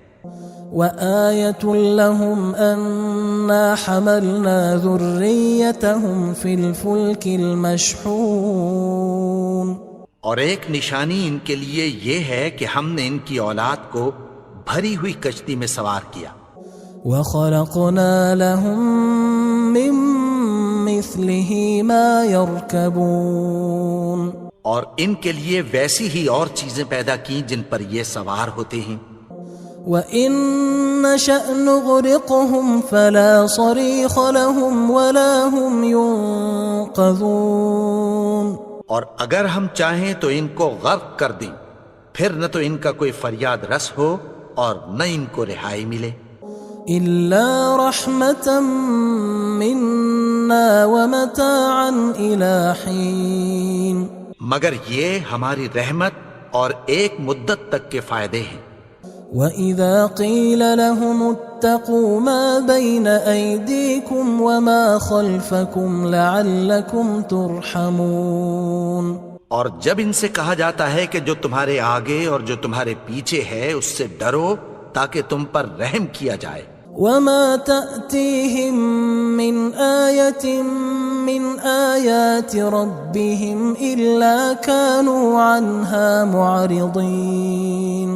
وآية لهم أنا حملنا ذريتهم في الفلك المشحون. اور ایک نشانی ان کے لیے یہ ہے کہ ہم نے ان کی اولاد کو بھری ہوئی کشتی میں سوار کیا. وخلقنا لهم من مثله ما يركبون. اور ان کے لیے ویسی ہی اور چیزیں پیدا کی جن پر یہ سوار ہوتے ہیں. وَإِن نَّشَأْ نُغْرِقْهُمْ فَلَا صَرِيخَ لَهُمْ وَلَا هُمْ يُنقَذُونَ. اور اگر ہم چاہیں تو ان کو غرق کر دیں، پھر نہ تو ان کا کوئی فریاد رس ہو اور نہ ان کو رہائی ملے. إِلَّا رَحْمَةً مِّنَّا وَمَتَاعًا إِلَى حِينٍ. مگر یہ ہماری رحمت اور ایک مدت تک کے فائدے ہیں. وَإِذَا قِيلَ لَهُمُ اتَّقُوا مَا بَيْنَ أَيْدِيكُمْ وَمَا خَلْفَكُمْ لَعَلَّكُمْ تُرْحَمُونَ. اور جب ان سے کہا جاتا ہے کہ جو تمہارے آگے اور جو تمہارے پیچھے ہے اس سے ڈرو تاکہ تم پر رحم کیا جائے. وَمَا تَأْتِيهِم مِّنْ آيَةٍ مِّنْ آيَاتِ رَبِّهِمْ إِلَّا كَانُوا عَنْهَا مُعْرِضِينَ.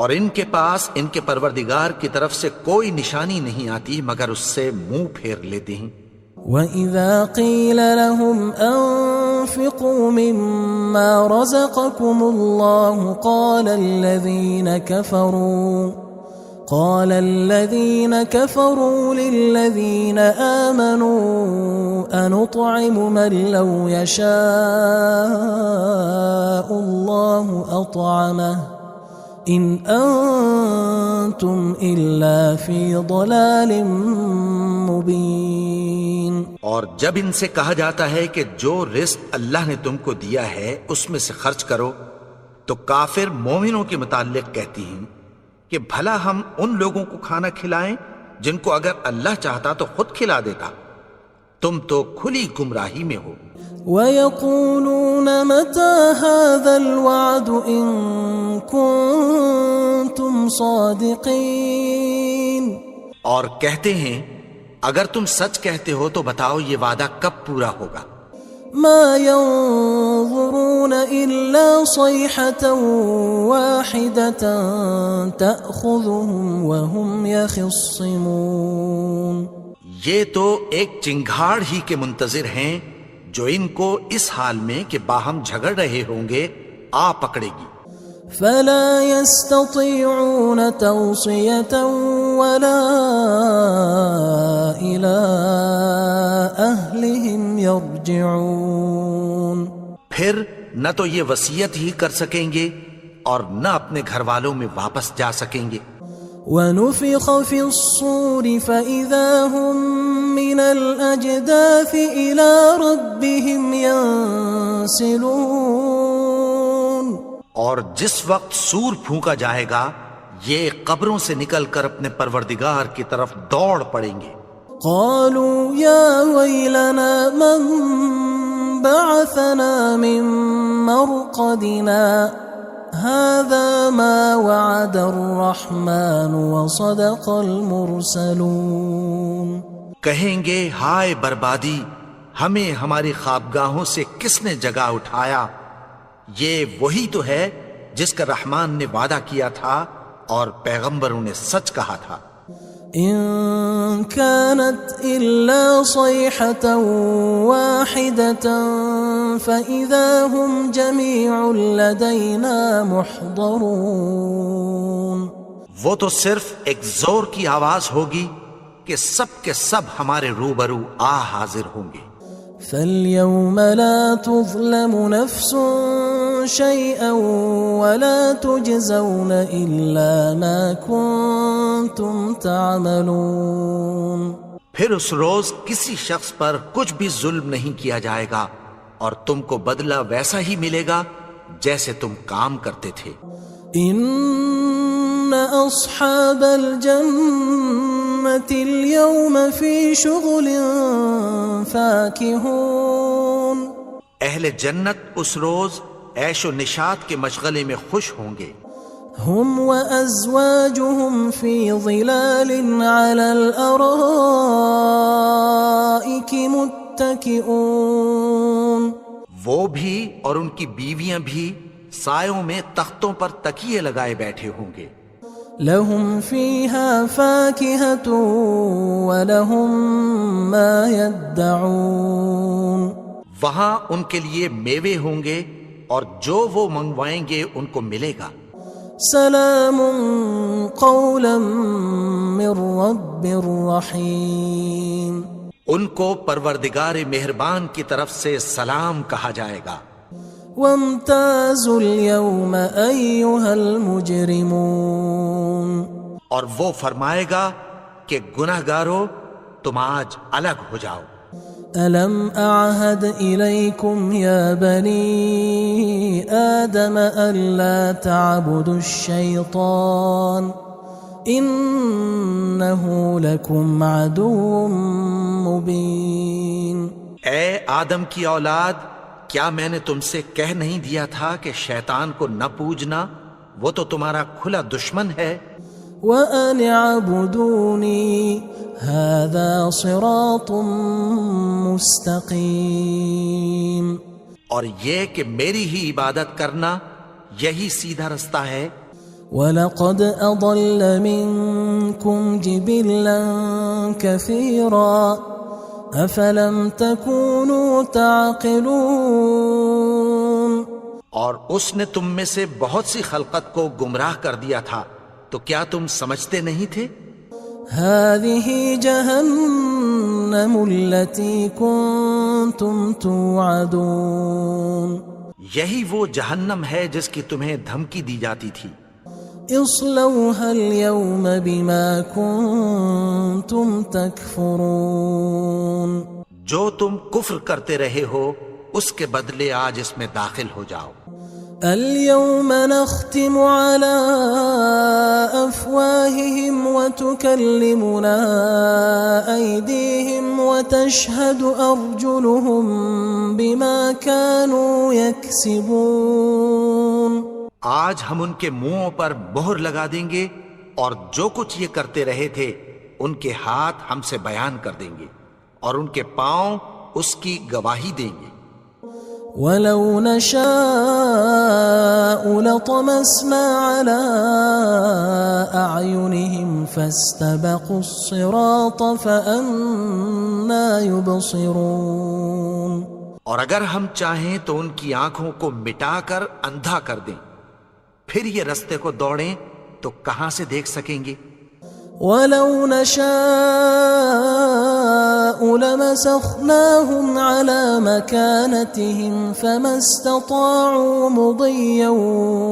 اور ان کے پاس ان کے پروردگار کی طرف سے کوئی نشانی نہیں آتی مگر اس سے منہ پھیر لیتے ہیں. وَإِذَا قِيلَ لَهُمْ أَنفِقُوا مِمَّا رَزَقَكُمُ اللَّهُ قال الذين كفروا للذين آمنوا أنطعم من لو يشاء الله أطعمه إن أنتم إلا في ضلال مبين. اور جب ان سے کہا جاتا ہے کہ جو رزق اللہ نے تم کو دیا ہے اس میں سے خرچ کرو، تو کافر مومنوں کے متعلق کہتی ہیں کہ بھلا ہم ان لوگوں کو کھانا کھلائیں جن کو اگر اللہ چاہتا تو خود کھلا دیتا. تم تو کھلی گمراہی میں ہو. وَيَقُولُونَ مَتَى هَذَا الْوَعْدُ إِن كُنتُمْ صَادِقِينَ. اور کہتے ہیں اگر تم سچ کہتے ہو تو بتاؤ یہ وعدہ کب پورا ہوگا. ما ينظرون إلا صيحة واحدة تأخذهم وهم يخصمون. یہ تو ایک چنگھاڑ ہی کے منتظر ہیں جو ان کو اس حال میں کہ باہم جھگڑ رہے ہوں گے آ پکڑے گی. فلا يستطيعون توصية ولا إلى أهلهم يرجعون. پھر نہ تو یہ وصیت ہی کر سکیں گے اور نہ اپنے گھر والوں میں واپس جا سکیں گے. ونفخ في الصور فإذا هم من الأجداث إلى ربهم ينسلون. اور جس وقت سور پھونکا جائے گا یہ قبروں سے نکل کر اپنے پروردگار کی طرف دوڑ پڑیں گے. قالوا يا ويلنا من بعثنا من مرقدنا هذا ما وعد الرحمن وصدق المرسلون. کہیں گے ہائے بربادی، ہمیں ہماری خوابگاہوں سے کس نے جگا اٹھایا؟ یہ وہی تو ہے جس کا رحمان نے وعدہ کیا تھا اور پیغمبروں نے سچ کہا تھا. إن كانت إلا صيحة واحدة فإذا هم جميع لدينا محضرون. وہ تو صرف ایک زور کی آواز ہوگی کہ سب کے سب ہمارے روبرو آ حاضر ہوں گے. فاليوم لا تظلم نفس شيئا ولا تجزون إلا ما كنتم تعملون. پھر اس روز کسی شخص پر کچھ بھی ظلم نہیں کیا جائے گا اور تم کو بدلہ ویسا ہی ملے گا جیسے تم کام کرتے تھے. إن أصحاب الجنة اليوم في شغل فاكهون اہل جنت اس روز عیش و نشاط کے مشغلے میں خوش ہوں گے. هم وأزواجهم في ظلال على الأرائك متكئون وہ بھی اور ان کی بیویاں بھی سایوں میں تختوں پر تکیے لگائے بیٹھے ہوں گے. لهم فيها فاكهة ولهم ما يدعون وہاں ان کے لیے میوے ہوں گے اور جو وہ منگوائیں گے ان کو ملے گا. سلام قولا من رب رحیم ان کو پروردگار مہربان کی طرف سے سلام کہا جائے گا. وامتازوا اليوم أيها المجرمون اور وہ فرمائے گا کہ گناہگارو تم آج الگ ہو جاؤ. ألم أعهد إليكم يا بني آدم ألا تعبدوا الشيطان إنه لكم عدو مبين. اے آدم کی اولاد، کیا میں نے تم سے کہہ نہیں دیا تھا کہ شیطان کو نہ پوجنا، وہ تو تمہارا کھلا دشمن ہے. وَأَنِ اعْبُدُونِي هَذَا صِرَاطٌ مُسْتَقِيمٌ اور یہ کہ میری ہی عبادت کرنا یہی سیدھا رستہ ہے. وَلَقَدْ أَضَلَّ مِنكُمْ جِبِلًّا كَثِيرًا أَفَلَمْ تَكُونُوا تَعْقِلُونَ اور اس نے تم میں سے بہت سی خلقت کو گمراہ کر دیا تھا، تو کیا تم سمجھتے نہیں تھے؟ هذه جهنم التي كنتم توعدون یہی وہ جہنم ہے جس کی تمہیں دھمکی دی جاتی تھی. اصلوها اليوم بما كنتم تكفرون جو تم کفر کرتے رہے ہو اس کے بدلے آج اس میں داخل ہو جاؤ. اليوم نختم على أفواههم وتكلمنا أيديهم وتشهد أرجلهم بما كانوا يكسبون. آج ہم ان کے منہوں پر مہر لگا دیں گے اور جو کچھ یہ کرتے رہے تھے ان کے ہاتھ ہم سے بیان کر دیں گے اور ان کے پاؤں اس کی گواہی دیں گے. وَلَوْ نَشَاءُ لَطَمَسْنَا عَلَىٰ أَعْيُنِهِمْ فَاسْتَبَقُوا الصِّرَاطَ فَأَنَّىٰ يُبْصِرُونَ اور اگر ہم چاہیں تو ان کی آنکھوں کو مٹا کر اندھا کر دیں، پھر یہ رستے کو دوڑیں تو کہاں سے دیکھ سکیں گے. وَلَوْ نَشَاءُ لَمَسَخْنَاهُمْ عَلَىٰ مَكَانَتِهِمْ فَمَا اسْتَطَاعُوا مُضِيًّا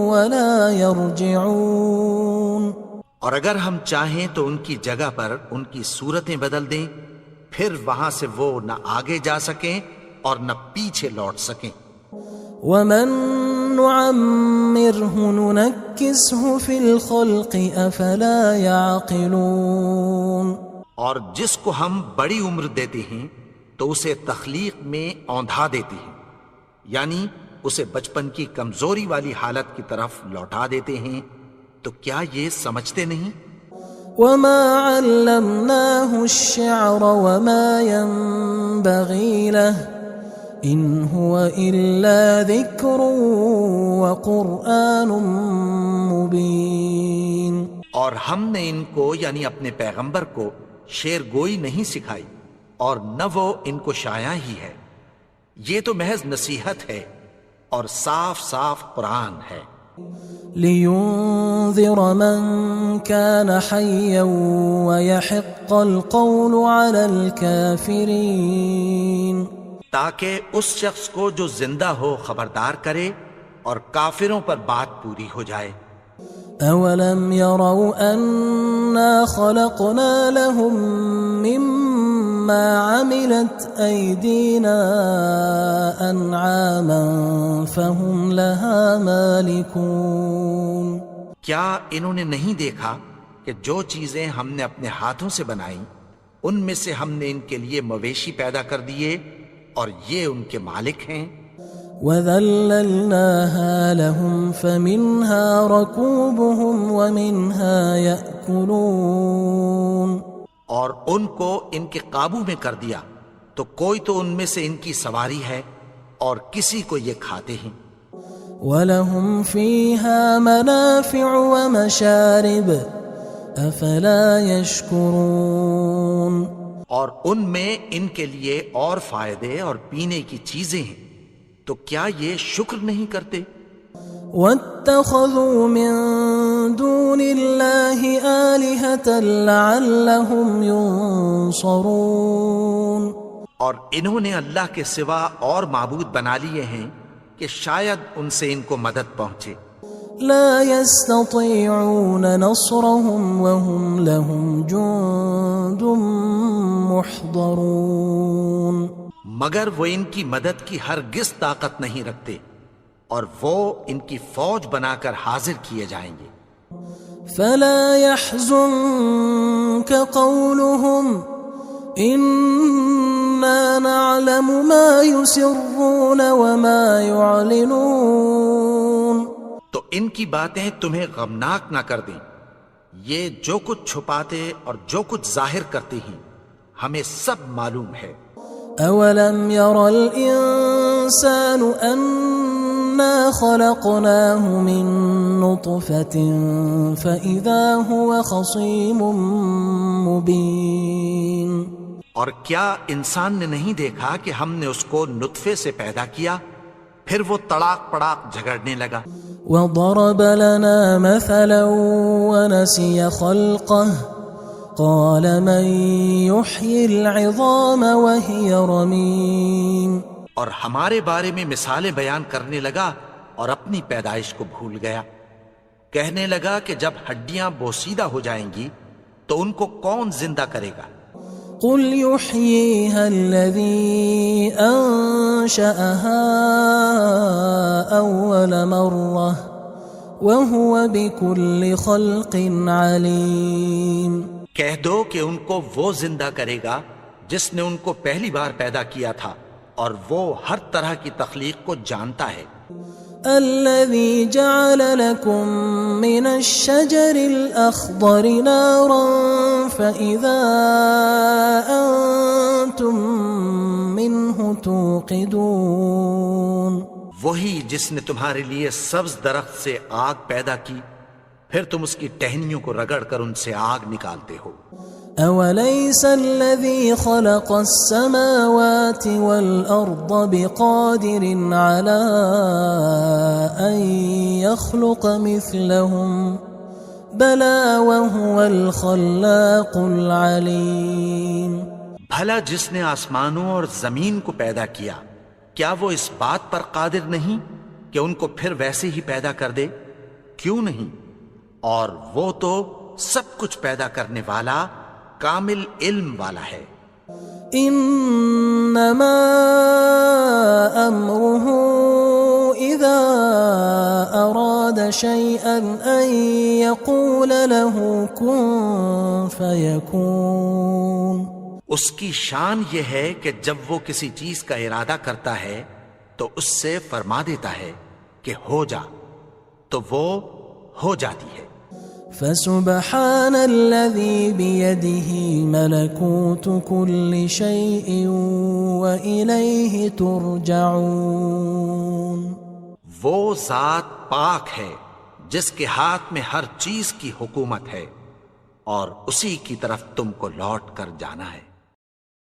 وَلَا يَرْجِعُونَ اور اگر ہم چاہیں تو ان کی جگہ پر ان کی صورتیں بدل دیں، پھر وہاں سے وہ نہ آگے جا سکیں اور نہ پیچھے لوٹ سکیں. وَمَن نُعَمِّرْهُ نُنَكِّسْهُ فِي الْخَلْقِ أَفَلَا يَعْقِلُونَ اور جس کو ہم بڑی عمر دیتے ہیں تو اسے تخلیق میں اوندھا دیتے ہیں، یعنی اسے بچپن کی کمزوری والی حالت کی طرف لوٹا دیتے ہیں. تو کیا یہ سمجھتے نہیں؟ وَمَا عَلَّمْنَاهُ الشِّعْرَ وَمَا يَنبَغِي لَهُ إِنْ هُوَ إِلَّا ذِكْرٌ وَقُرْآنٌ مُبِينٌ اور ہم نے ان کو یعنی اپنے پیغمبر کو شعر گوئی نہیں سکھائی اور نہ وہ ان کو شایع ہی ہے، یہ تو محض نصیحت ہے اور صاف صاف قرآن ہے. لِيُنذِرَ مَن كَانَ حَيًّا وَيَحِقَّ الْقَوْلُ عَلَى الْكَافِرِينَ تاکہ اس شخص کو جو زندہ ہو خبردار کرے اور کافروں پر بات پوری ہو جائے. أَوَلَمْ يَرَوْا أَنَّا خَلَقْنَا لَهُم مِّمَّا عَمِلَتْ أَيْدِينَا أَنْعَامًا فَهُمْ لَهَا مَالِكُونَ کیا انہوں نے نہیں دیکھا کہ جو چیزیں ہم نے اپنے ہاتھوں سے بنائیں ان میں سے ہم نے ان کے لیے مویشی پیدا کر دیے اور یہ ان کے مالک ہیں؟ وَذَلَّلْنَاهَا لَهُمْ فَمِنْهَا رَكُوبُهُمْ وَمِنْهَا يَأْكُلُونَ، اور ان کو ان کے قابو میں کر دیا تو کوئی تو ان میں سے ان کی سواری ہے اور کسی کو یہ کھاتے ہیں۔ وَلَهُمْ فِيهَا مَنَافِعُ وَمَشَارِبُ أَفَلَا يَشْكُرُونَ، اور ان میں ان کے لیے اور فائدے اور پینے کی چیزیں ہیں، تو کیا یہ شکر نہیں کرتے؟ وَاتَّخَذُوا مِن دُونِ اللَّهِ آلِهَةً لَعَلَّهُمْ يُنصَرُونَ، اور انہوں نے اللہ کے سوا اور معبود بنا لیے ہیں کہ شاید ان سے ان کو مدد پہنچے۔ لا يستطيعون نصرهم وهم لهم جند محضرون، مگر وہ ان کی مدد کی ہرگز طاقت نہیں رکھتے اور وہ ان کی فوج بنا کر حاضر کیے جائیں گے۔ فلا يحزنك قولهم إنا نعلم ما يسرون وما يعلنون، تو ان کی باتیں تمہیں غمناک نہ کر دیں، یہ جو کچھ چھپاتے اور جو کچھ ظاہر کرتے ہیں ہمیں سب معلوم ہے۔ أولم ير الإنسان أنا خلقناه من نطفة فإذا هو خصيم مبين، اور کیا انسان نے نہیں دیکھا کہ ہم نے اس کو نطفے سے پیدا کیا پھر وہ تڑاک پڑاک جھگڑنے لگا۔ وضرب لنا مثلا ونسي خلقه قال من يحيي العظام وهي رميم، اور ہمارے بارے میں مثالیں بیان کرنے لگا اور اپنی پیدائش کو بھول گیا، کہنے لگا کہ جب ہڈیاں بوسیدہ ہو جائیں گی تو ان کو کون زندہ کرے گا؟ قل يحييها الذي أنشأها أول مرة وهو بكل خلق عليم، کہہ دو کہ ان کو وہ زندہ کرے گا جس نے ان کو پہلی بار پیدا کیا تھا اور وہ ہر طرح کی تخلیق کو جانتا ہے۔ الذي جعل لكم من الشجر الأخضر نارا فإذا أنتم منه توقدون، وہی جس نے تمہارے لیے سبز درخت سے آگ پیدا کی پھر تم اس کی ٹہنیوں کو رگڑ کر ان سے آگ نکالتے ہو۔ أوليس الذي خلق السماوات والأرض بقادر على أن يخلق مثلهم بلى وهو الخلاق العليم، بھلا جس نے آسمانوں اور زمین کو پیدا کیا کیا وہ اس بات پر قادر نہیں کہ ان کو پھر ویسے ہی پیدا کر دے؟ کیوں نہیں؟ اور وہ تو سب کچھ پیدا کرنے والا کامل علم والا ہے۔ انما امره اذا اراد شيئا ان يقول له كن فيكون، اس کی شان یہ ہے کہ جب وہ کسی چیز کا ارادہ کرتا ہے تو اس سے فرما دیتا ہے کہ ہو جا، تو وہ ہو جاتی ہے۔ فسبحان الذي بيده ملكوت كل شيء وإليه ترجعون، وہ ذات پاک ہے جس کے ہاتھ میں ہر چیز کی حکومت ہے اور اسی کی طرف تم کو لوٹ کر جانا ہے۔